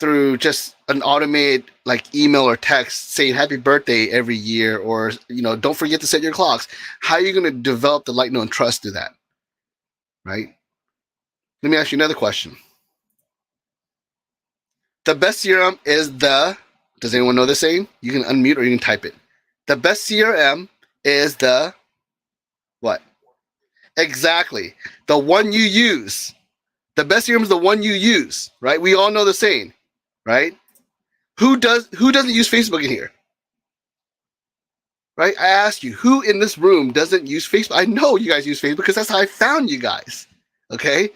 through just an automated like email or text saying happy birthday every year, or don't forget to set your clocks? How are you gonna develop the like, know, and trust through that, right? Let me ask you another question. The best CRM is the. Does anyone know the saying? You can unmute or you can type it. The best CRM is the what? Exactly. The one you use. The best CRM is the one you use, right? We all know the saying, right? Who doesn't use Facebook in here? Right? I ask you, who in this room doesn't use Facebook? I know you guys use Facebook because that's how I found you guys. Okay?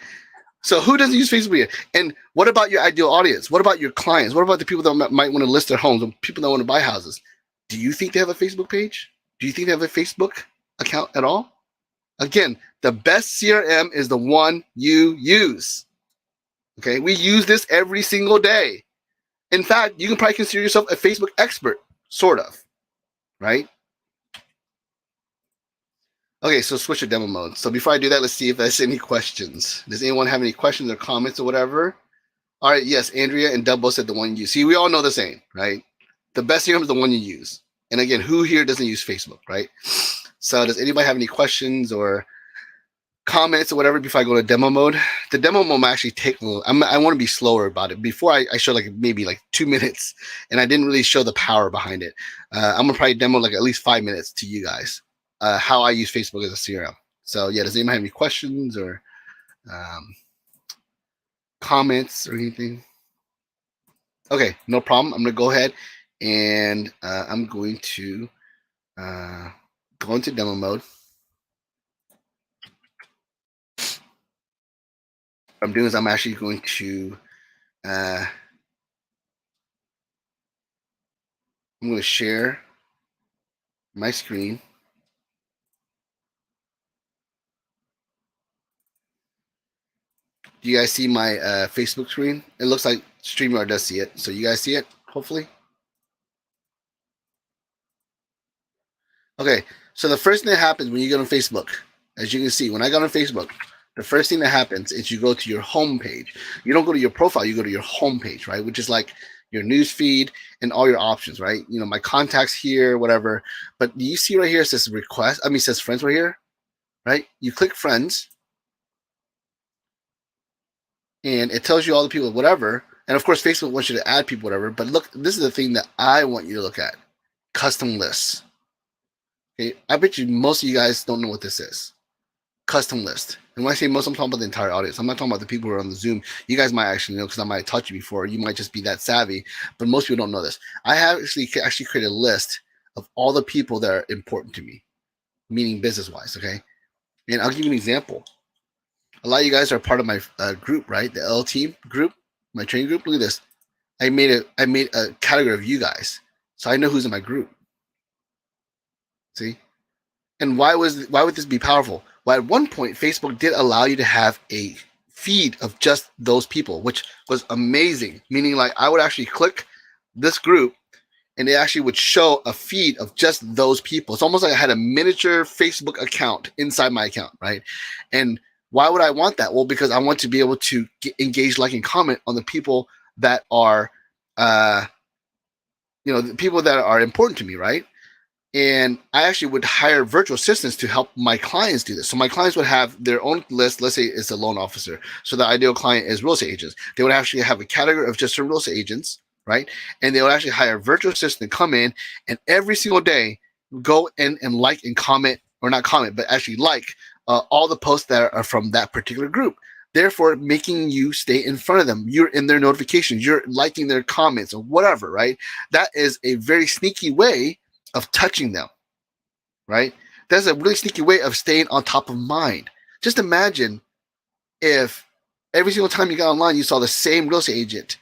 So who doesn't use Facebook here? And what about your ideal audience? What about your clients? What about the people that might want to list their homes, and people that want to buy houses? Do you think they have a Facebook page? Do you think they have a Facebook account at all? Again, the best CRM is the one you use. Okay, we use this every single day. In fact, you can probably consider yourself a Facebook expert, sort of, right? Okay, so switch to demo mode. So before I do that, let's see if there's any questions. Does anyone have any questions or comments or whatever? All right, yes, Andrea and Dubbo said the one you use. See, we all know the same, right? The best CRM is the one you use. And again, who here doesn't use Facebook, right? So does anybody have any questions or comments or whatever before I go to demo mode? The demo mode might actually take a little. I want to be slower about it. Before I show like maybe like 2 minutes, and I didn't really show the power behind it. I'm gonna probably demo like at least 5 minutes to you guys how I use Facebook as a CRM. So yeah, does anybody have any questions or comments or anything? Okay, no problem. I'm gonna go ahead and I'm going to go into demo mode. What I'm doing is I'm actually going to I'm going to share my screen. Do you guys see my Facebook screen? It looks like StreamYard does see it. So you guys see it, hopefully? Okay, so the first thing that happens when you get on Facebook, as you can see, when I got on Facebook, the first thing that happens is you go to your home page. You don't go to your profile, you go to your home page, right? Which is like your news feed and all your options, right? My contacts here, whatever. But do you see right here, it says request, it says friends right here, right? You click friends, and it tells you all the people, whatever. And of course, Facebook wants you to add people, whatever. But look, this is the thing that I want you to look at: custom lists. Okay, I bet you most of you guys don't know what this is. Custom list. And when I say most, I'm talking about the entire audience. I'm not talking about the people who are on the Zoom. You guys might actually know because I might have taught you before. You might just be that savvy, but most people don't know this. I have actually created a list of all the people that are important to me, meaning business-wise. Okay, and I'll give you an example. A lot of you guys are part of my group, right? The L team group, my training group. Look at this. I made a category of you guys, so I know who's in my group. See, and why would this be powerful? Well, at one point, Facebook did allow you to have a feed of just those people, which was amazing. Meaning, like, I would actually click this group, and it actually would show a feed of just those people. It's almost like I had a miniature Facebook account inside my account, right? And why would I want that? Well, because I want to be able to engage, like, and comment on the people that are, the people that are important to me, right? And I actually would hire virtual assistants to help my clients do this. So my clients would have their own list. Let's say it's a loan officer. So the ideal client is real estate agents. They would actually have a category of just some real estate agents, right? And they would actually hire a virtual assistant to come in and every single day go in and like and comment, or not comment, but actually like all the posts that are from that particular group. Therefore, making you stay in front of them. You're in their notifications. You're liking their comments or whatever, right? That is a very sneaky way of touching them, right? That's a really sneaky way of staying on top of mind. Just imagine if every single time you got online, you saw the same real estate agent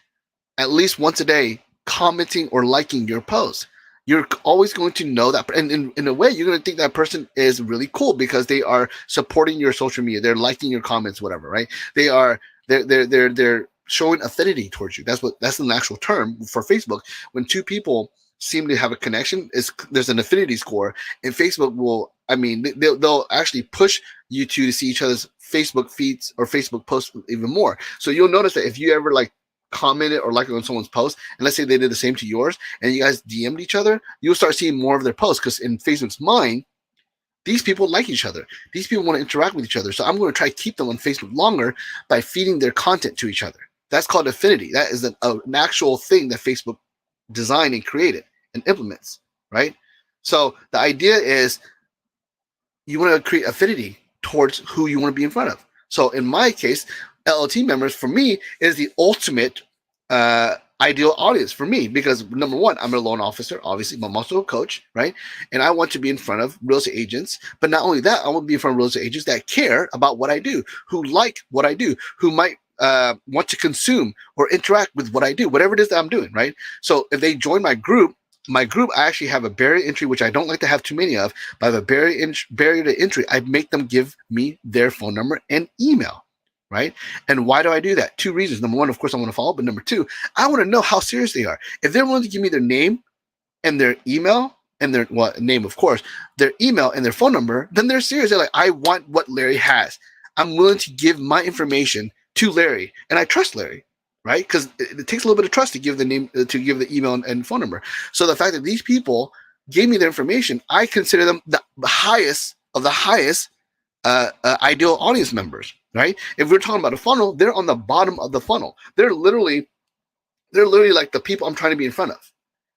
at least once a day commenting or liking your post. You're always going to know that, and in a way, you're going to think that person is really cool because they are supporting your social media. They're liking your comments, whatever, right? They're showing affinity towards you. That's an actual term for Facebook. When two people seem to have a connection, there's an affinity score, and Facebook will, I mean, they'll actually push you two to see each other's Facebook feeds or Facebook posts even more. So you'll notice that if you ever like commented or liked on someone's post, and let's say they did the same to yours, and you guys DM'd each other, you'll start seeing more of their posts, because in Facebook's mind, these people like each other. These people want to interact with each other. So I'm going to try to keep them on Facebook longer by feeding their content to each other. That's called affinity. That is an actual thing that Facebook designed and created and implements, right? So the idea is you want to create affinity towards who you want to be in front of. So in my case, LLT members for me is the ultimate ideal audience for me, because number one, I'm a loan officer, obviously, but I'm also a coach, right? And I want to be in front of real estate agents. But not only that, I want to be in front of real estate agents that care about what I do, who like what I do, who might want to consume or interact with what I do, whatever it is that I'm doing, right? So if they join my group, I actually have a barrier to entry, which I don't like to have too many of, but I have a barrier to entry. I make them give me their phone number and email, right? And why do I do that? Two reasons. Number one, of course, I want to follow, but number two, I want to know how serious they are. If they're willing to give me their name and their email and their name, of course, their email and their phone number, then they're serious. They're like, I want what Larry has. I'm willing to give my information to Larry, and I trust Larry, right? Because it takes a little bit of trust to give the name, to give the email and phone number. So the fact that these people gave me their information, I consider them the highest of the highest ideal audience members, right? If we're talking about a funnel, they're on the bottom of the funnel. They're literally like the people I'm trying to be in front of.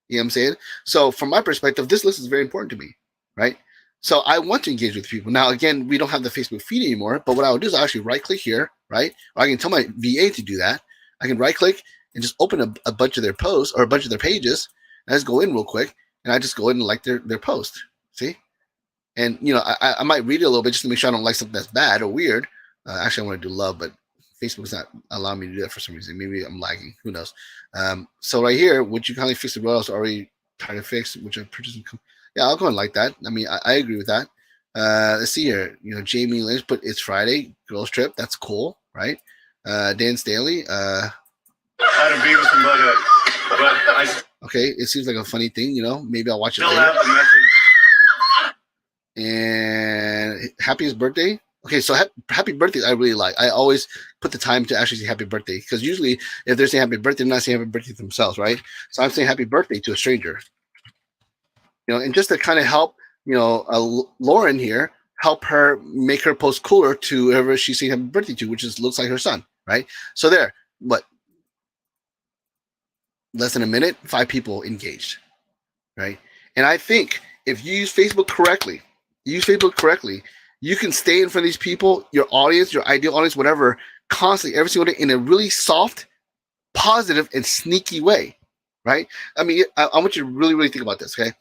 You know what I'm saying? So from my perspective, this list is very important to me, right? So I want to engage with people. Now, again, we don't have the Facebook feed anymore, but what I would do is I actually right click here, right? Or I can tell my VA to do that. I can right click and just open a bunch of their posts or a bunch of their pages, and I just go in real quick, and I just go in and like their post. See? And, you know, I might read it a little bit just to make sure I don't like something that's bad or weird. Actually, I want to do love, but Facebook's not allowing me to do that for some reason. Maybe I'm lagging. Who knows? So right here, would you kindly fix the royals already trying to fix, which I purchased? Yeah, I'll go and like that. I mean, I agree with that. Let's see here. You know, Jamie Lynch put it's Friday, girls trip. That's cool, right? Dan Staley. I had a Beavis and Butthead, but okay, it seems like a funny thing. You know, maybe I'll watch it later. And happiest birthday. Okay, so happy birthday, I really like. I always put the time to actually say happy birthday, because usually if they're saying happy birthday, they're not saying happy birthday to themselves, right? So I'm saying happy birthday to a stranger. You know, and just to kind of help, you know, Lauren here, help her make her post cooler to whoever she's saying happy birthday to, which is looks like her son, right? So there, what? Less than a minute, 5 people engaged, right? And I think if you use Facebook correctly, you can stay in front of these people, your audience, your ideal audience, whatever, constantly, every single day, in a really soft, positive, and sneaky way, right? I mean, I want you to really, really think about this, okay?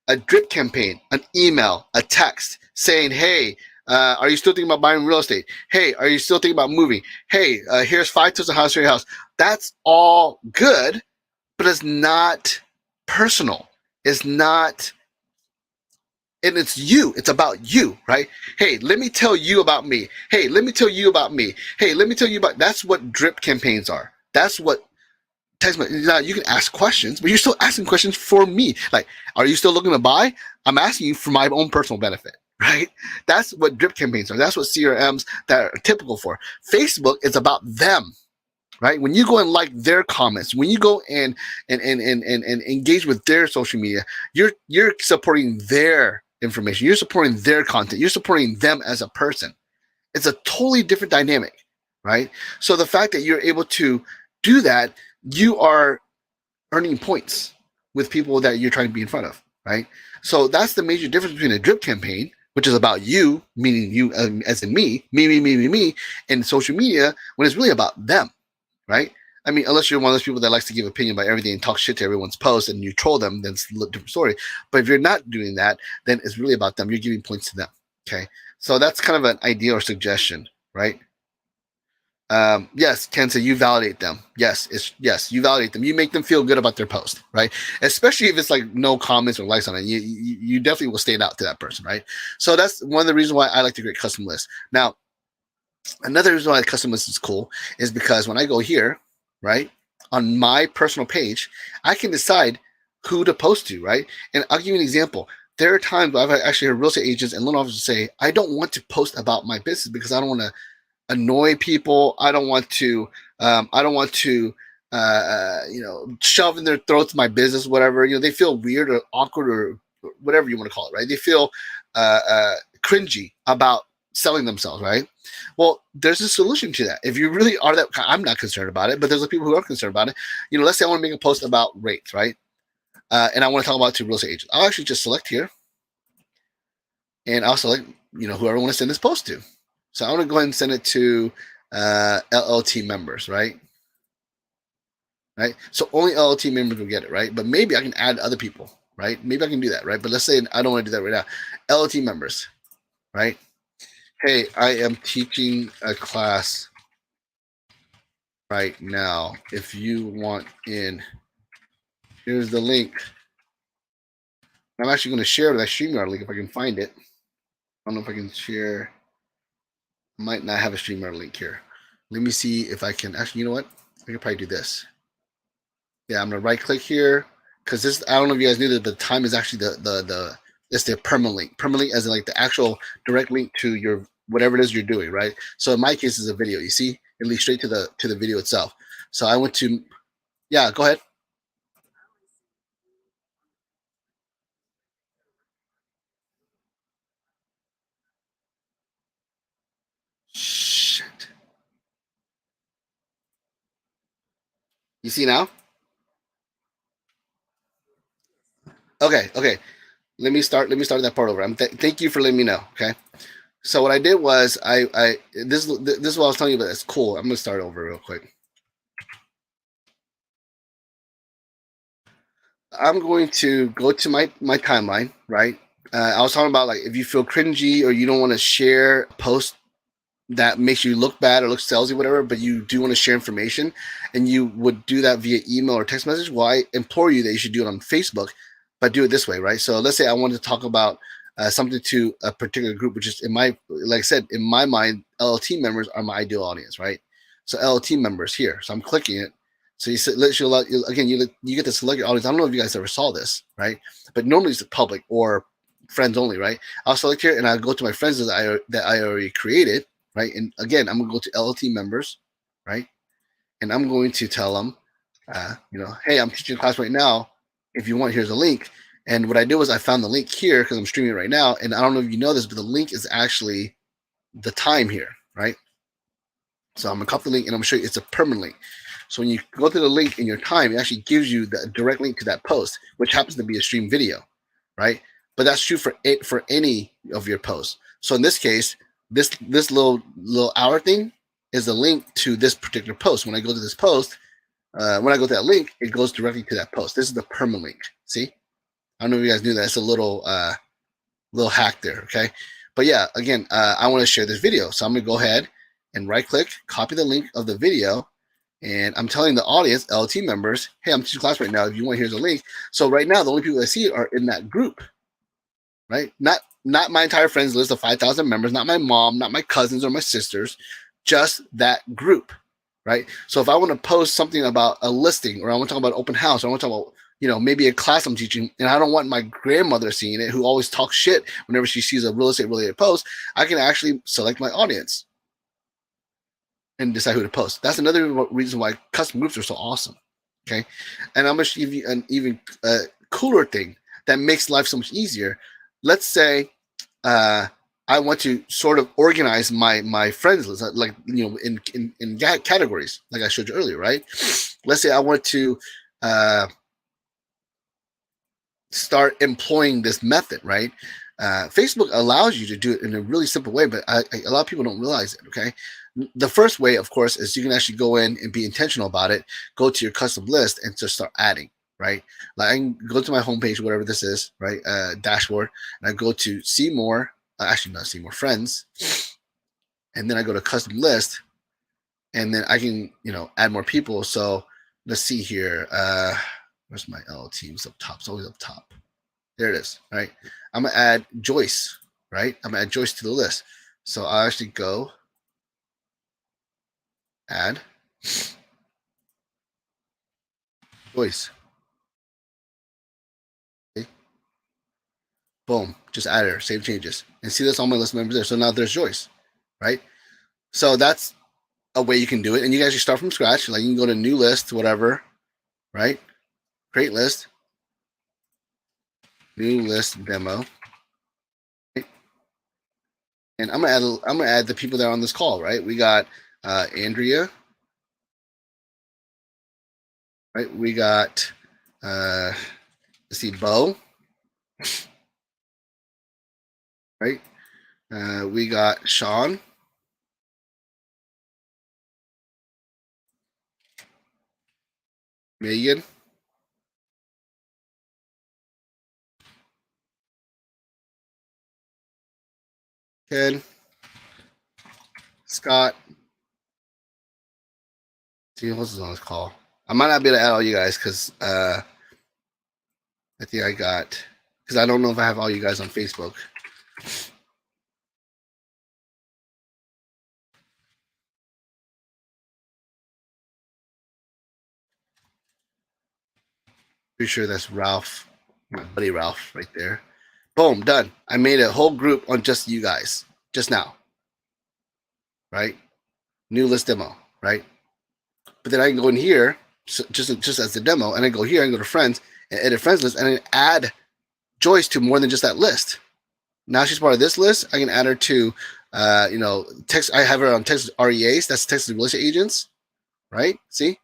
A drip campaign, an email, a text saying, hey, are you still thinking about buying real estate? Hey, are you still thinking about moving? Hey, here's 5 tips on how to sell your house. That's all good, but it's not personal. It's not... And it's you. It's about you, right? Hey, let me tell you about me. Hey, let me tell you about me. Hey, let me tell you about... That's what drip campaigns are. That's what text message. Now, you can ask questions, but you're still asking questions for me. Like, are you still looking to buy? I'm asking you for my own personal benefit, right? That's what drip campaigns are. That's what CRMs that are typical for. Facebook is about them, right? When you go and like their comments, when you go and engage with their social media, you're supporting their information. You're supporting their content. You're supporting them as a person. It's a totally different dynamic, right? So the fact that you're able to do that, you are earning points with people that you're trying to be in front of, right? So that's the major difference between a drip campaign, which is about you, meaning you as in me, and social media, when it's really about them, right? I mean, unless you're one of those people that likes to give opinion about everything and talk shit to everyone's post and you troll them, then it's a different story. But if you're not doing that, then it's really about them. You're giving points to them, okay? So that's kind of an idea or suggestion, right? Yes, Ken said you validate them. Yes, you validate them. You make them feel good about their post, right? Especially if it's like no comments or likes on it. You definitely will stand out to that person, right? So that's one of the reasons why I like to create custom lists. Now, another reason why custom list is cool is because when I go here, right, on my personal page, I can decide who to post to, right? And I'll give you an example. There are times I've actually heard real estate agents and loan officers say, I don't want to post about my business because I don't want to annoy people. I don't want to, shove in their throats my business, whatever. They feel weird or awkward or whatever you want to call it, right? They feel cringy about selling themselves, right? Well, there's a solution to that. If you really are that, I'm not concerned about it, but there's people who are concerned about it. Let's say I want to make a post about rates, right? And I want to talk about it to real estate agents. I'll actually just select here, and I'll select, whoever I want to send this post to. So I want to go ahead and send it to LLT members, right? Right. So only LLT members will get it, right? But maybe I can add other people, right? Maybe I can do that, right? But let's say I don't want to do that right now. LLT members, right? Hey, I am teaching a class right now. If you want in, here's the link. I'm actually going to share that StreamYard link if I can find it. I don't know if I can share. I might not have a StreamYard link here. Let me see if I can. Actually, you know what? I could probably do this. Yeah, I'm gonna right click here because this. I don't know if you guys knew that the time is actually it's the permalink. Link. Permalink as in like the actual direct link to your whatever it is you're doing, right? So in my case, it's a video. You see, it leads straight to the video itself. So I went to, yeah, go ahead. Shit. You see now? Okay. Let me start that part over. Thank you for letting me know. Okay. So what I did was this is what I was telling you about. It's cool. I'm gonna start over real quick. I'm going to go to my timeline, right? I was talking about like if you feel cringy or you don't want to share a post that makes you look bad or look salesy, whatever, but you do want to share information and you would do that via email or text message. Well, I implore you that you should do it on Facebook, but do it this way, right? So let's say I wanted to talk about something to a particular group, which is like I said, in my mind, LLT members are my ideal audience, right? So LLT members here. So I'm clicking it. So you get to select your audience. I don't know if you guys ever saw this, right? But normally it's the public or friends only, right? I'll select here and I'll go to my friends that I already created, right? And again, I'm gonna go to LLT members, right? And I'm going to tell them, hey, I'm teaching a class right now. If you want, here's a link. And what I did was I found the link here because I'm streaming right now. And I don't know if you know this, but the link is actually the time here, right? So I'm gonna copy the link and I'm gonna show you it's a permanent link. So when you go to the link in your time, it actually gives you the direct link to that post, which happens to be a stream video, right? But that's true for any of your posts. So in this case, this little hour thing is a link to this particular post. When I go to this post, when I go to that link, it goes directly to that post. This is the permanent link. See? I don't know if you guys knew that. It's a little hack there, okay? But yeah, again, I want to share this video. So I'm going to go ahead and right click, copy the link of the video, and I'm telling the audience, LT members, hey, I'm teaching class right now. If you want, here's a link. So right now, the only people I see are in that group, right? Not my entire friends list of 5,000 members, not my mom, not my cousins or my sisters, just that group, right? So if I want to post something about a listing, or I want to talk about open house, or I want to talk about maybe a class I'm teaching, and I don't want my grandmother seeing it, who always talks shit whenever she sees a real estate related post, I can actually select my audience and decide who to post. That's another reason why custom groups are so awesome. Okay. And I'm going to give you an even cooler thing that makes life so much easier. Let's say I want to sort of organize my friends list, like, in categories, like I showed you earlier, right? Let's say I want to start employing this method, right? Facebook allows you to do it in a really simple way, but a lot of people don't realize it, okay? The first way, of course, is you can actually go in and be intentional about it, go to your custom list and just start adding, right? Like I can go to my homepage, whatever this is, right? Dashboard, and I go to see more, actually not see more friends. And then I go to custom list and then I can, add more people. So let's see here. Where's my LLT? It's up top. It's always up top. There it is, right? I'm gonna add Joyce, right? I'm gonna add Joyce to the list. So I actually go add Joyce. Boom, just add her, save changes, and see that's all my list members there. So now there's Joyce, right? So that's a way you can do it, and you guys just start from scratch. Like you can go to new list, whatever, right? Create list, new list demo, right? And I'm gonna add the people that are on this call, right? We got Andrea, right? We got let's see, Bo, right? We got Sean. Megan. Ken. Scott. See who else is on this call. I might not be able to add all you guys because I think I got, because I don't know if I have all you guys on Facebook. Pretty sure that's Ralph, my buddy Ralph right there. Boom, done. I made a whole group on just you guys, just now. Right? New list demo, right? But then I can go in here, so just as the demo, and I go here and go to friends and edit friends list and then add Joyce to more than just that list. Now she's part of this list. I can add her to, text. I have her on Texas REAs. That's Texas real estate agents, right? See,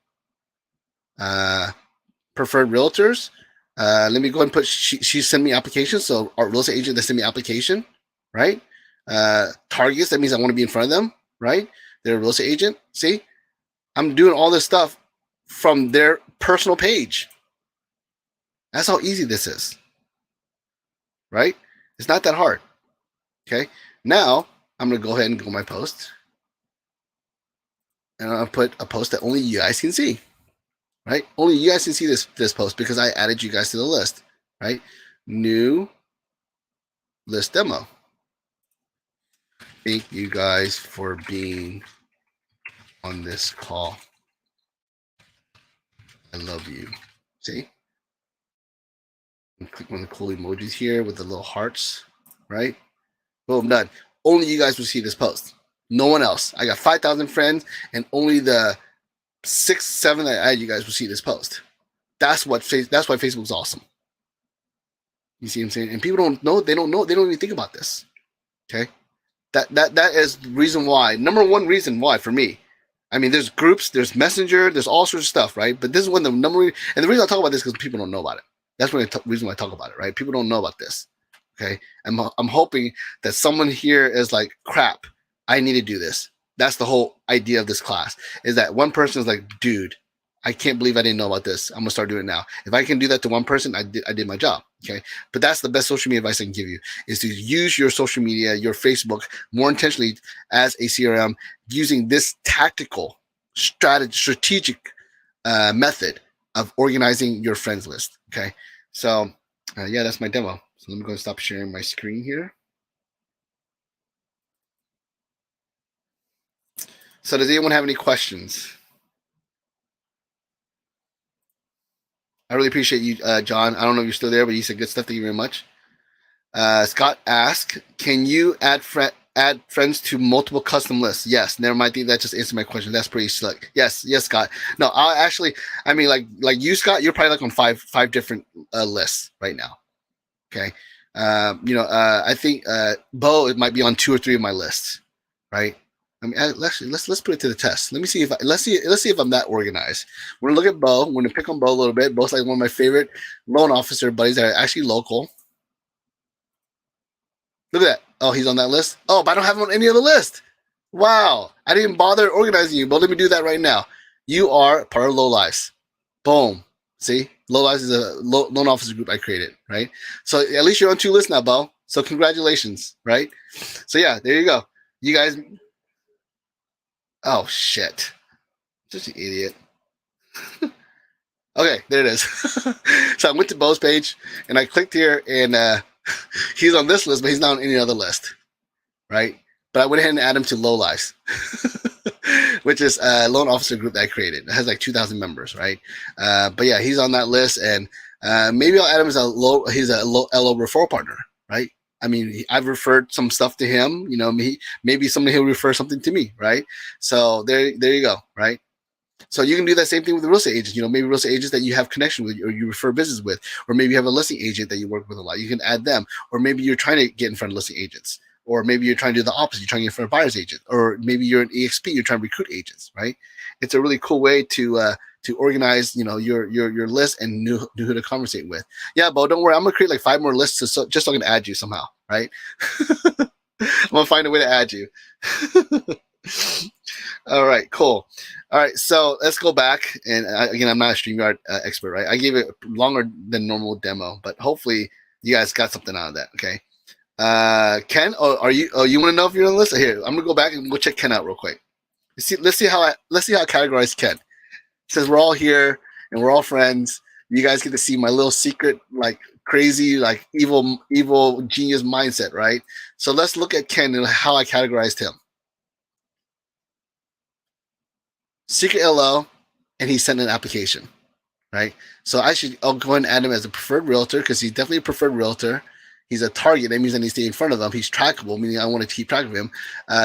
preferred realtors. Let me go ahead and put. She sent me applications. So our real estate agent that sent me application, right? Targets. That means I want to be in front of them, right? They're a real estate agent. See, I'm doing all this stuff from their personal page. That's how easy this is, right? It's not that hard. Okay. Now I'm going to go ahead and go my post. And I'll put a post that only you guys can see, right? Only you guys can see this post because I added you guys to the list, right? New list demo. Thank you guys for being on this call. I love you. See? And click on the cool emojis here with the little hearts, right? Boom, done. Only you guys will see this post. No one else. I got 5,000 friends, and only the 6, 7 that I add you guys will see this post. That's why Facebook's awesome. You see what I'm saying? And people don't know. They don't know. They don't even think about this. Okay, that is the reason why. Number one reason why for me. I mean, there's groups, there's Messenger, there's all sorts of stuff, right? But this is when the number, and the reason I talk about this is because people don't know about it. That's the reason why I talk about it, right? People don't know about this. Okay, I'm hoping that someone here is like, crap, I need to do this. That's the whole idea of this class, is that one person is like, dude, I can't believe I didn't know about this. I'm gonna start doing it now. If I can do that to one person, I did my job. Okay, but that's the best social media advice I can give you, is to use your social media, your Facebook, more intentionally as a CRM, using this tactical, strategic method of organizing your friends list. Okay, so yeah, that's my demo. So let me go and stop sharing my screen here. So does anyone have any questions? I really appreciate you, John. I don't know if you're still there, but you said good stuff. Thank you very much. Scott asked, can you add friends to multiple custom lists? Yes. Never mind. I think that just answered my question. That's pretty slick. Yes, Scott. No, I mean, like you, Scott, you're probably like on five different lists right now. Okay. I think Bo, it might be on 2 or 3 of my lists, right? I mean, let's put it to the test. Let's see if I'm that organized. We're gonna look at Bo. We're gonna pick on Bo a little bit. Bo's like one of my favorite loan officer buddies that are actually local. Look at that. Oh, he's on that list. Oh, but I don't have him on any other list. Wow, I didn't bother organizing you, but let me do that right now. You are part of Low Lives. Boom. See, Low Lives is a loan officer group I created, right? So at least you're on 2 lists now, Bo. So congratulations, right? So yeah, there you go. You guys. Oh shit! Just an idiot. Okay, there it is. So I went to Bo's page and I clicked here, and he's on this list, but he's not on any other list, right? But I went ahead and added him to Low Lives, which is a loan officer group that I created. It has like 2,000 members, right? But yeah, he's on that list, and maybe I'll add him as he's a LO referral partner, right? I mean, I've referred some stuff to him. You know, maybe somebody he'll refer something to me, right? So there you go, right? So you can do that same thing with the real estate agents. You know, maybe real estate agents that you have connection with or you refer business with, or maybe you have a listing agent that you work with a lot. You can add them, or maybe you're trying to get in front of listing agents, or maybe you're trying to do the opposite. You're trying to get in front of buyer's agent, or maybe you're an EXP. You're trying to recruit agents, right? It's a really cool way to organize, you know, your list and know who to conversate with. Yeah, Bo, don't worry. I'm gonna create like 5 more lists just so I can add you somehow, right? I'm gonna find a way to add you. All right, cool. All right, so let's go back. And again, I'm not a StreamYard expert, right? I gave it a longer than normal demo, but hopefully you guys got something out of that. Okay. Ken, you want to know if you're on the list? Here, I'm gonna go back and go check Ken out real quick. Let's see how I categorize Ken. Since we're all here and we're all friends, you guys get to see my little secret, like crazy, like evil genius mindset, right? So let's look at Ken and how I categorized him. Secret LO, and he sent an application, right? So I'll go ahead and add him as a preferred realtor because he's definitely a preferred realtor. He's a target. That means I need to stay in front of him. He's trackable, meaning I want to keep track of him.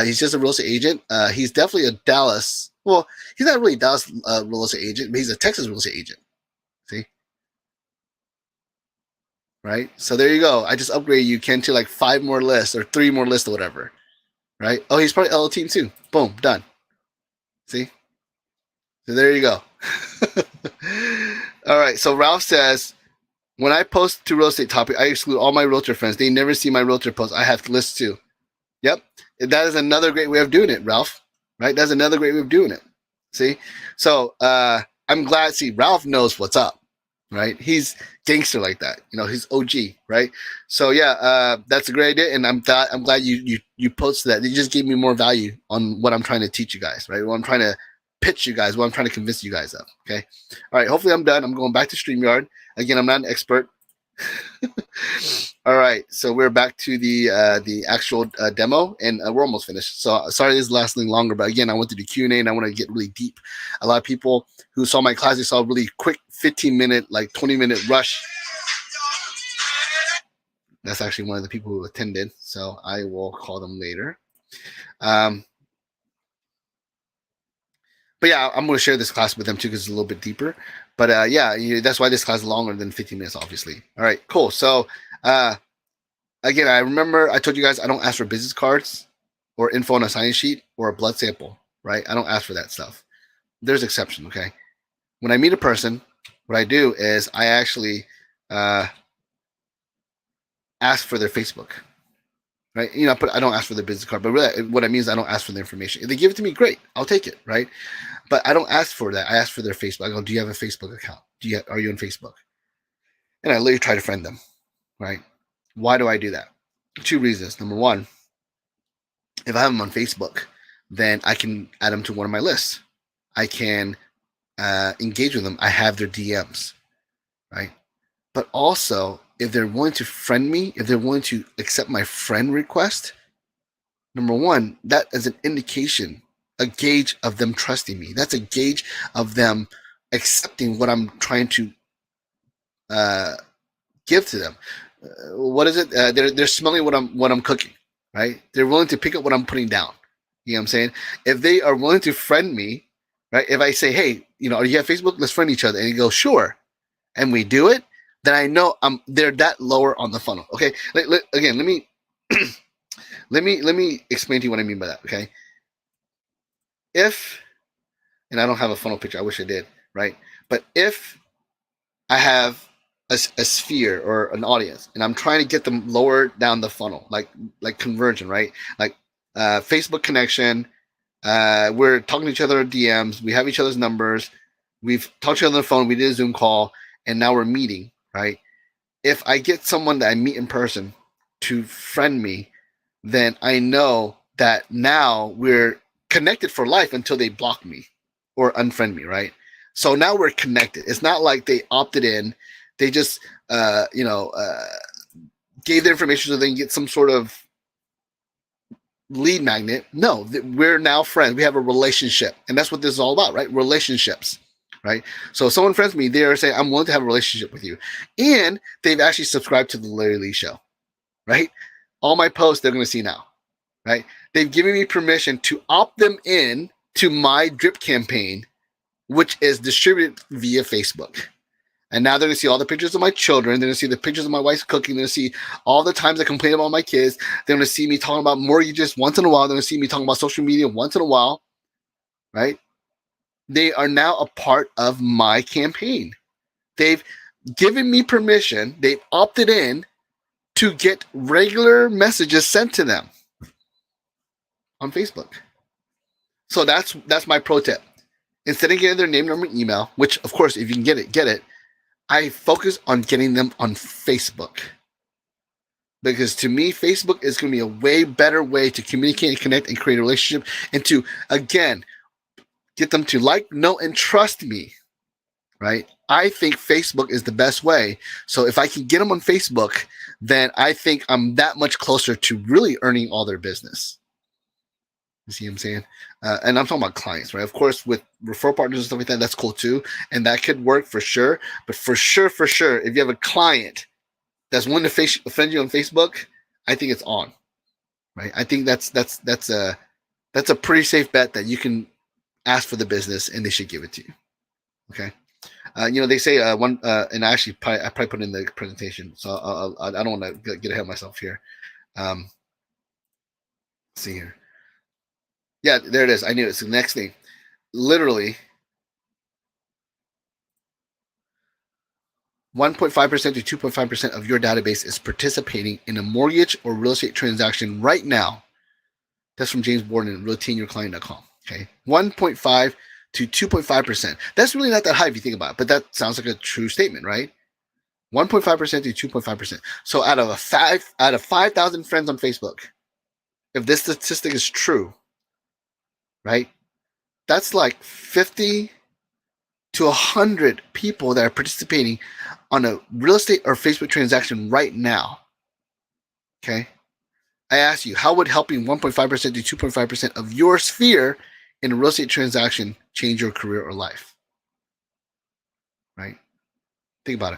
He's just a real estate agent. He's definitely a Dallas. Well, he's not really a Dallas real estate agent, but he's a Texas real estate agent. See? Right? So there you go. I just upgraded you, Ken, to like 5 more lists or 3 more lists or whatever. Right? Oh, he's probably LO team too. Boom, done. See? So there you go. All right. So Ralph says, when I post to real estate topic, I exclude all my realtor friends. They never see my realtor post. I have lists too. Yep. That is another great way of doing it, Ralph. Right? That's another great way of doing it. See? So I'm glad. See, Ralph knows what's up. Right? He's gangster like that. You know, he's OG. Right? So yeah, that's a great idea, and I'm glad you posted that. You just gave me more value on what I'm trying to teach you guys. Right? What I'm trying to pitch you guys, what I'm trying to convince you guys of. Okay. All right. Hopefully I'm done. I'm going back to StreamYard. Again, I'm not an expert. All right. So we're back to the actual demo, and we're almost finished. So sorry this is lasting longer, but again, I went to do Q&A and I want to get really deep. A lot of people who saw my class, they saw a really quick 15-minute, like 20-minute rush. That's actually one of the people who attended. So I will call them later. But yeah, I'm going to share this class with them too because it's a little bit deeper. But yeah, that's why this class is longer than 15 minutes, obviously. All right, cool. So again, I remember I told you guys I don't ask for business cards or info on a sign-in sheet or a blood sample, right? I don't ask for that stuff. There's exception, okay? When I meet a person, what I do is I actually ask for their Facebook. Right? You know, I don't ask for the business card, but really what I mean is I don't ask for the information. If they give it to me, great, I'll take it, right? But I don't ask for that. I ask for their Facebook. I go, do you have a Facebook account? Are you on Facebook? And I literally try to friend them, right? Why do I do that? 2 reasons. Number 1, if I have them on Facebook, then I can add them to one of my lists. I can engage with them. I have their DMs, right? But also, if they're willing to friend me, if they're willing to accept my friend request, number 1, that is an indication, a gauge of them trusting me. That's a gauge of them accepting what I'm trying to give to them. What is it? They're smelling what I'm cooking, right? They're willing to pick up what I'm putting down. You know what I'm saying? If they are willing to friend me, right? If I say, hey, you know, are you have Facebook? Let's friend each other. And you go, sure. And we do it, then I know they're that lower on the funnel. Okay. Again, let me let me explain to you what I mean by that. Okay. And I don't have a funnel picture. I wish I did. Right. But if I have a sphere or an audience and I'm trying to get them lower down the funnel, like conversion, right? Like Facebook connection. We're talking to each other on DMs. We have each other's numbers. We've talked to each other on the phone. We did a Zoom call, and now we're meeting, right? If I get someone that I meet in person to friend me, then I know that now we're connected for life until they block me or unfriend me, right? So now we're connected. It's not like they opted in. They just, gave their information so they can get some sort of lead magnet. No, we're now friends. We have a relationship. And that's what this is all about, right? Relationships, right? So if someone friends me, they're saying, I'm willing to have a relationship with you. And they've actually subscribed to the Larry Lee Show, right? all my posts they're going to see now, right? They've given me permission to opt them in to my drip campaign, which is distributed via Facebook. And now they're going to see all the pictures of my children. They're going to see the pictures of my wife's cooking. They're going to see all the times I complain about my kids. They're going to see me talking about mortgages once in a while. They're going to see me talking about social media once in a while, right? They are now a part of my campaign. They've given me permission. They've opted in to get regular messages sent to them on Facebook. So that's my pro tip. Instead of getting their name, number, email, which of course, if you can get it, I focus on getting them on Facebook. Because to me, Facebook is going to be a way better way to communicate and connect and create a relationship and to, again, get them to like, know, and trust me, right? I think Facebook is the best way. So if I can get them on Facebook, then I think I'm that much closer to really earning all their business. You see what I'm saying? And I'm talking about clients, right? Of course, with referral partners and stuff like that, that's cool too. And that could work for sure. But for sure, if you have a client that's willing to offend you on Facebook, I think it's on, right? I think that's a pretty safe bet that you can ask for the business and they should give it to you. Okay. They say one, and I probably put it in the presentation, so I don't want to get ahead of myself here. Let's see here. Yeah, there it is. I knew it. It's the next thing. Literally, 1.5% to 2.5% of your database is participating in a mortgage or real estate transaction right now. That's from James Borden at realtyandyourclient.com. Okay, 1.5 to 2.5%. That's really not that high if you think about it, but that sounds like a true statement, right? 1.5% to 2.5%. So out of 5,000 friends on Facebook, if this statistic is true, right, that's like 50 to 100 people that are participating on a real estate or Facebook transaction right now. Okay. I ask you, how would helping 1.5% to 2.5% of your sphere in a real estate transaction change your career or life? Right? Think about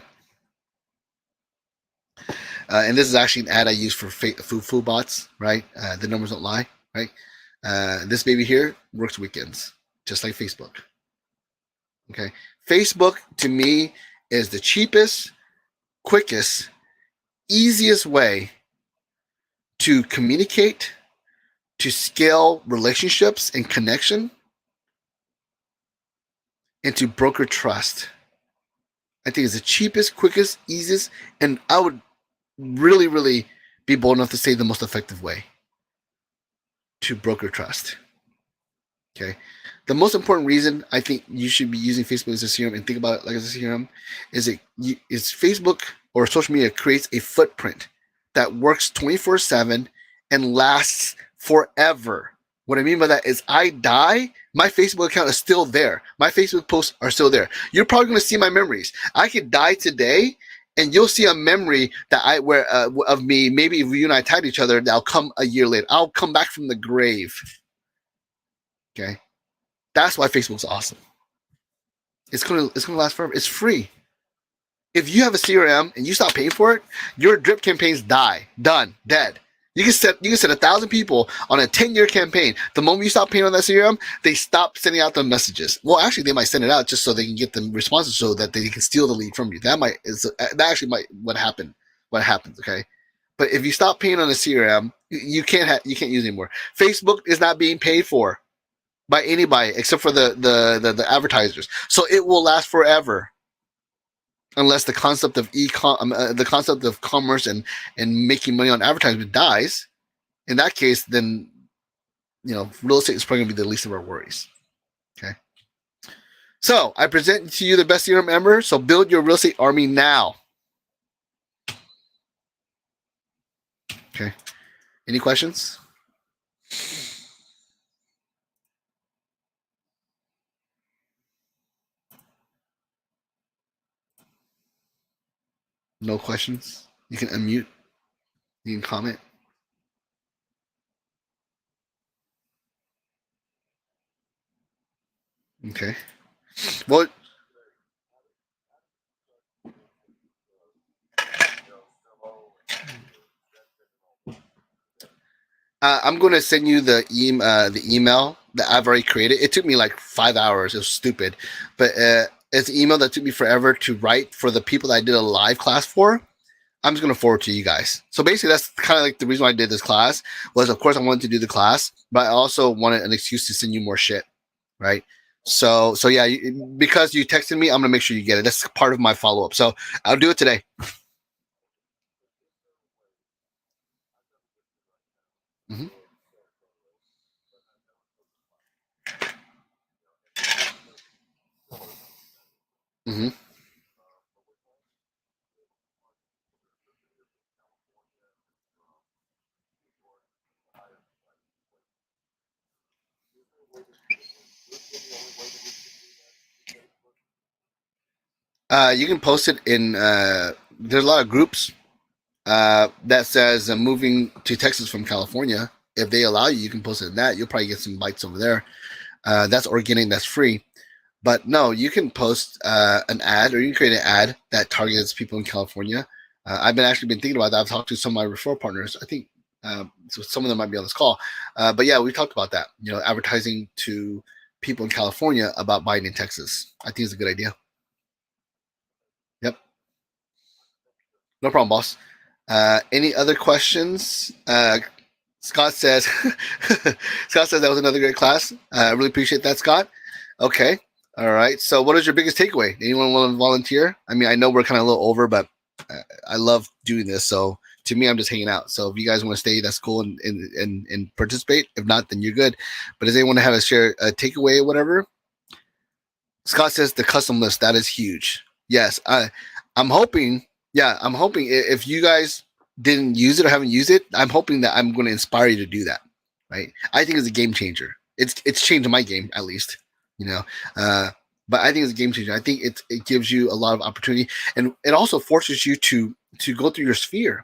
it. And this is actually an ad I use for food bots, right? The numbers don't lie, right? This baby here works weekends, just like Facebook. Okay. Facebook, to me, is the cheapest, quickest, easiest way to communicate, to scale relationships and connection, and to broker trust. I think it's the cheapest, quickest, easiest, and I would really, really be bold enough to say the most effective way to broker trust. Okay. The most important reason I think you should be using Facebook as a CRM and think about it like as a CRM is Facebook or social media creates a footprint that works 24/7 and lasts forever. What I mean by that is I die, my Facebook account is still there. My Facebook posts are still there. You're probably going to see my memories. I could die today and you'll see a memory that of me, maybe if you and I tagged each other, that'll come a year later. I'll come back from the grave. Okay. That's why Facebook's awesome. It's gonna last forever. It's free. If you have a CRM and you stop paying for it, your drip campaigns die. Done. Dead. You can set 1,000 people on a 10-year campaign. The moment you stop paying on that CRM, they stop sending out the messages. Well, actually, they might send it out just so they can get the responses so that they can steal the lead from you. That actually might what happens. Okay. But if you stop paying on a CRM, you can't use it anymore. Facebook is not being paid for by anybody except for the advertisers. So it will last forever. Unless the concept of commerce and making money on advertisement dies, in that case, then real estate is probably going to be the least of our worries. Okay. So I present to you the best CRM ever. So build your real estate army now. Okay. Any questions? No questions? You can unmute. You can comment. Okay. Well, I'm going to send you the email that I've already created. It took me like 5 hours. It was stupid, but it's an email that took me forever to write for the people that I did a live class for. I'm just going to forward to you guys. So basically, that's kind of like the reason why I did this class was, of course, I wanted to do the class, but I also wanted an excuse to send you more shit, right? So yeah, because you texted me, I'm gonna make sure you get it. That's part of my follow up. So I'll do it today. Hmm. Hmm. You can post it in. There's a lot of groups that says moving to Texas from California. If they allow you, you can post it in that. You'll probably get some bites over there. That's organic. That's free. But no, you can post an ad, or you can create an ad that targets people in California. I've been actually been thinking about that. I've talked to some of my referral partners. I think so some of them might be on this call. But yeah, we talked about that. You know, advertising to people in California about buying in Texas. I think it's a good idea. Yep, no problem, boss. Any other questions? Scott says, Scott says that was another great class. I really appreciate that, Scott. Okay. All right. So, what is your biggest takeaway? Anyone want to volunteer? I mean, I know we're kind of a little over, but I love doing this. So, to me, I'm just hanging out. So, if you guys want to stay, that's cool and participate. If not, then you're good. But does anyone have a share a takeaway or whatever? Scott says the custom list that is huge. Yes, I'm hoping. Yeah, I'm hoping if you guys didn't use it or haven't used it, I'm hoping that I'm going to inspire you to do that. Right? I think it's a game changer. It's changed my game at least. You know, uh, but I think it's a game changer. I think it gives you a lot of opportunity, and it also forces you to go through your sphere.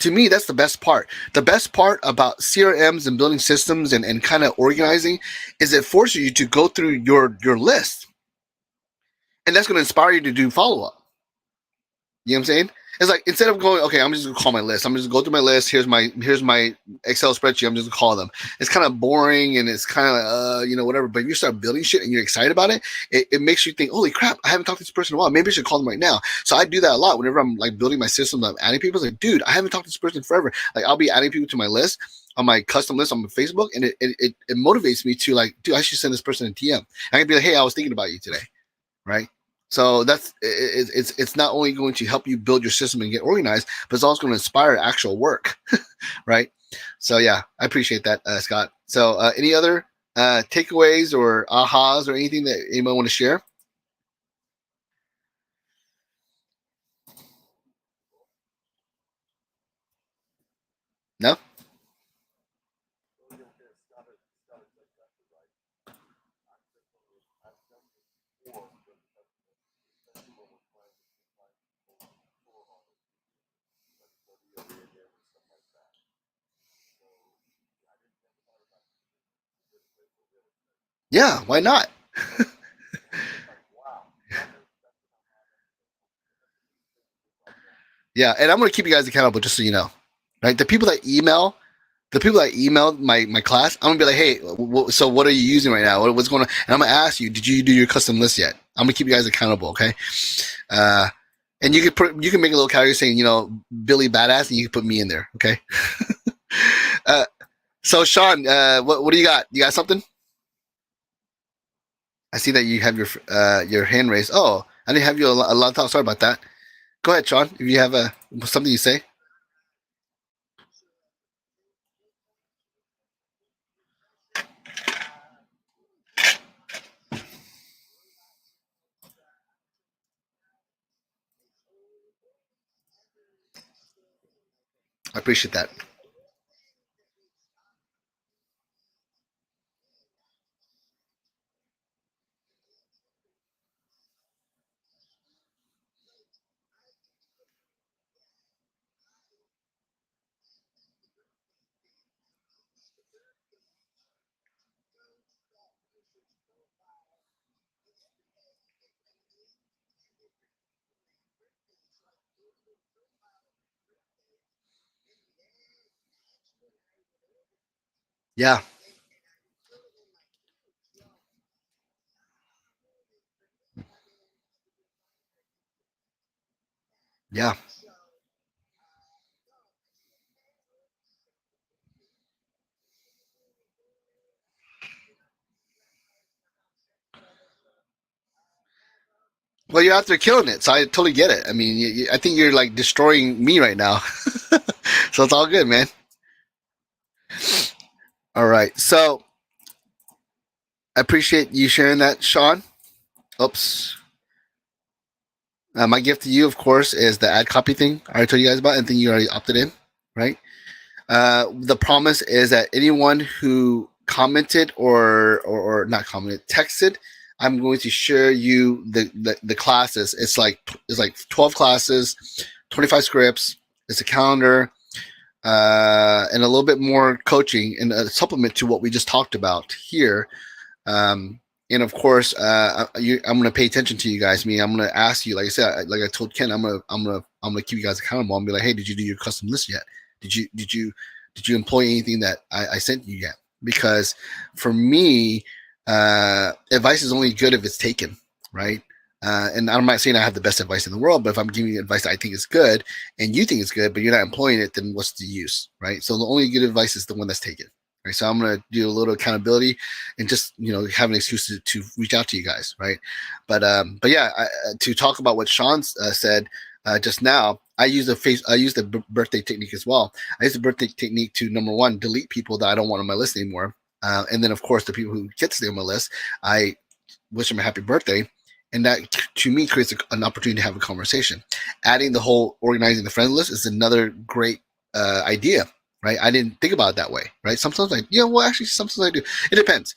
To me, that's the best part. The best part about CRMs and building systems and kind of organizing is it forces you to go through your list, and that's going to inspire you to do follow up. You know what I'm saying? It's like instead of going, okay, I'm just gonna call my list. I'm just gonna go through my list. Here's my Excel spreadsheet. I'm just gonna call them. It's kind of boring and it's kind of whatever. But if you start building shit and you're excited about it, it makes you think, holy crap, I haven't talked to this person in a while. Maybe I should call them right now. So I do that a lot whenever I'm like building my system. I'm adding people. It's like, dude, I haven't talked to this person forever. Like I'll be adding people to my list on my custom list on Facebook, and it motivates me to like, dude, I should send this person a TM. I can be like, hey, I was thinking about you today, right? So it's not only going to help you build your system and get organized, but it's also going to inspire actual work, right? So yeah, I appreciate that, Scott. So any other takeaways or ahas or anything that anyone want to share? No. Yeah, why not? Yeah, and I'm going to keep you guys accountable, just so you know, right? The people that emailed my class, I'm gonna be like, hey, so what are you using right now? What's going on? And I'm gonna ask you, did you do your custom list yet? I'm gonna keep you guys accountable, okay? Uh, and you can make a little category saying, Billy Badass, and you can put me in there, okay? uh, so Sean, what do you got? You got something? I see that you have your hand raised. Oh, I didn't have you a lot of time. Sorry about that. Go ahead, Sean. If you have something you say, I appreciate that. Yeah. Yeah. Well, you're out there killing it, so I totally get it. I mean, I think you're like destroying me right now, so it's all good, man. All right, so I appreciate you sharing that, Sean. Oops. My gift to you, of course, is the ad copy thing I already told you guys about, and think you already opted in, right? The promise is that anyone who commented or not commented, texted, I'm going to share you the classes. It's like 12 classes, 25 scripts. It's a calendar, and a little bit more coaching and a supplement to what we just talked about here. Um, and of course, I'm going to pay attention to you guys. I'm going to ask you, like I said, like I told Ken, I'm going to keep you guys accountable. I'm going to be like, hey, did you do your custom list yet? Did you employ anything that I sent you yet? Because for me, advice is only good if it's taken, right? And I'm not saying I have the best advice in the world, but if I'm giving you advice that I think is good and you think it's good, but you're not employing it, then what's the use, right? So the only good advice is the one that's taken. Right. So I'm going to do a little accountability and just, have an excuse to reach out to you guys. Right. But yeah, to talk about what Sean said just now, I use the birthday technique as well. I use the birthday technique to, number one, delete people that I don't want on my list anymore. And then, of course, the people who get to stay on my list, I wish them a happy birthday. And that, to me, creates an opportunity to have a conversation. Adding the whole organizing the friend list is another great idea, right? I didn't think about it that way, right? Sometimes actually, sometimes I do. It depends.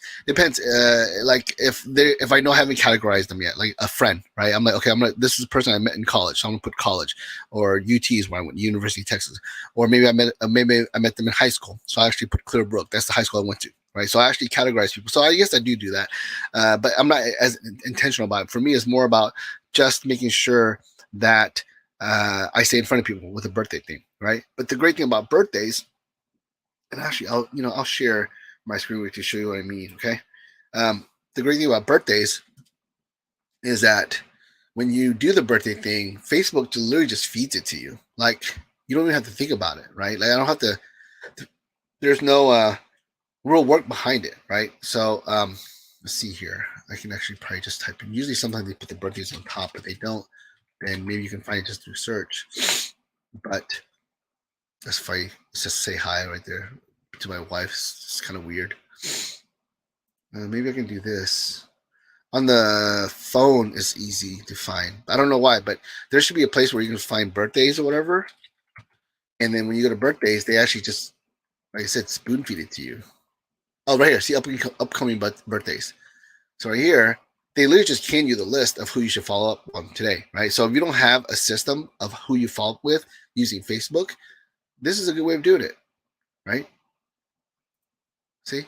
Like if I know I haven't categorized them yet, like a friend, right? I'm like, okay, this is a person I met in college, so I'm gonna put college, or UT is where I went, University of Texas, or maybe I met them in high school, so I actually put Clearbrook. That's the high school I went to, right? So I actually categorize people. So I guess I do that, but I'm not as intentional about it. For me, it's more about just making sure that I stay in front of people with a birthday thing, right? But the great thing about birthdays, and actually, I'll share my screen with you to show you what I mean. Okay, the great thing about birthdays is that when you do the birthday thing, Facebook literally just feeds it to you. Like you don't even have to think about it, right? Like I don't have to. There's no real work behind it, right? So let's see here. I can actually probably just type in. Usually, sometimes they put the birthdays on top, but they don't. Then maybe you can find it just through search. But that's funny. Let's just say hi right there to my wife. It's kind of weird. Maybe I can do this. On the phone, it's easy to find. I don't know why, but there should be a place where you can find birthdays or whatever. And then when you go to birthdays, they actually just, like I said, spoon feed it to you. Oh, right here. See upcoming birthdays. So right here, they literally just can you the list of who you should follow up on today, right? So if you don't have a system of who you follow up with using Facebook, this is a good way of doing it, right? See,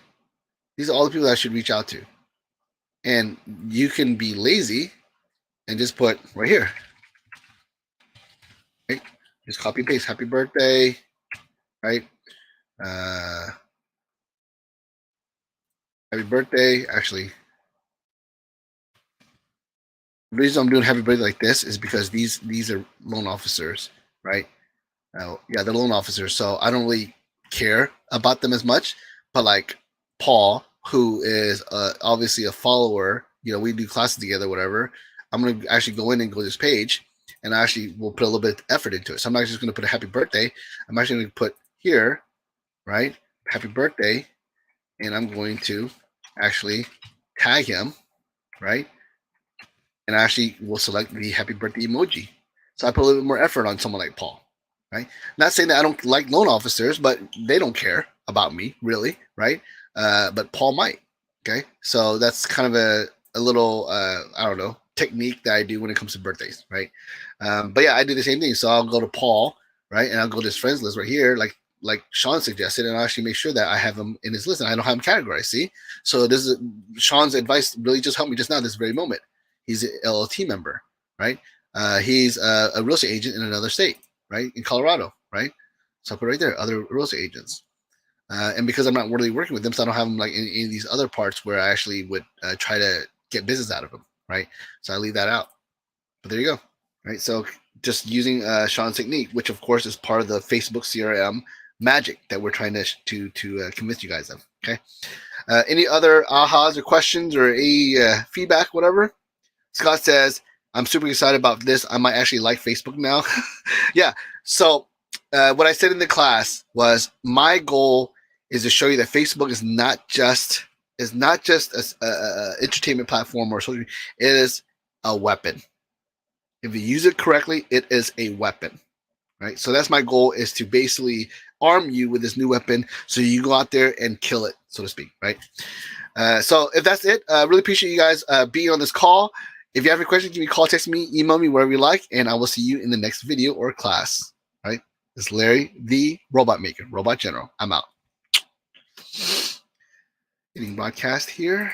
these are all the people that I should reach out to. And you can be lazy and just put right here, right? Just copy and paste happy birthday, right? Uh, Happy birthday. Actually, the reason I'm doing happy birthday like this is because these are loan officers, right? Yeah, they're loan officers, so I don't really care about them as much. But like Paul, who is obviously a follower, we do classes together, whatever. I'm gonna actually go in and go to this page, and I actually will put a little bit of effort into it. So I'm not just gonna put a happy birthday. I'm actually gonna put here, right? Happy birthday, and I'm going to actually tag him, right? And I actually will select the happy birthday emoji. So I put a little bit more effort on someone like Paul, right? Not saying that I don't like loan officers, but they don't care about me really, right? But Paul might. Okay, so that's kind of a little I don't know technique that I do when it comes to birthdays, right? But yeah, I do the same thing. So I'll go to Paul, right, and I'll go to his friends list right here, like Sean suggested, and I'll actually make sure that I have him in his list and I don't have him categorized. See, so this is Sean's advice really just helped me just now this very moment. He's an LLT member, right? He's a real estate agent in another state, right? In Colorado, right? So I put right there, other real estate agents. And because I'm not really working with them, so I don't have them like in any of these other parts where I actually would try to get business out of them, right? So I leave that out. But there you go, right? So just using Sean's technique, which of course is part of the Facebook CRM magic that we're trying to convince you guys of. Okay. Any other ahas or questions or any feedback, whatever? Scott says, I'm super excited about this. I might actually like Facebook now. Yeah. So what I said in the class was my goal is to show you that Facebook is not just a entertainment platform or social. It is a weapon. If you use it correctly, it is a weapon, right? So that's my goal, is to basically arm you with this new weapon so you go out there and kill it, so to speak, right? So if that's it, really appreciate you guys being on this call. If you have any questions, give me a call, text me, email me, wherever you like, and I will see you in the next video or class, right? It's Larry, the Robot Maker, Robot General. I'm out. Getting broadcast here.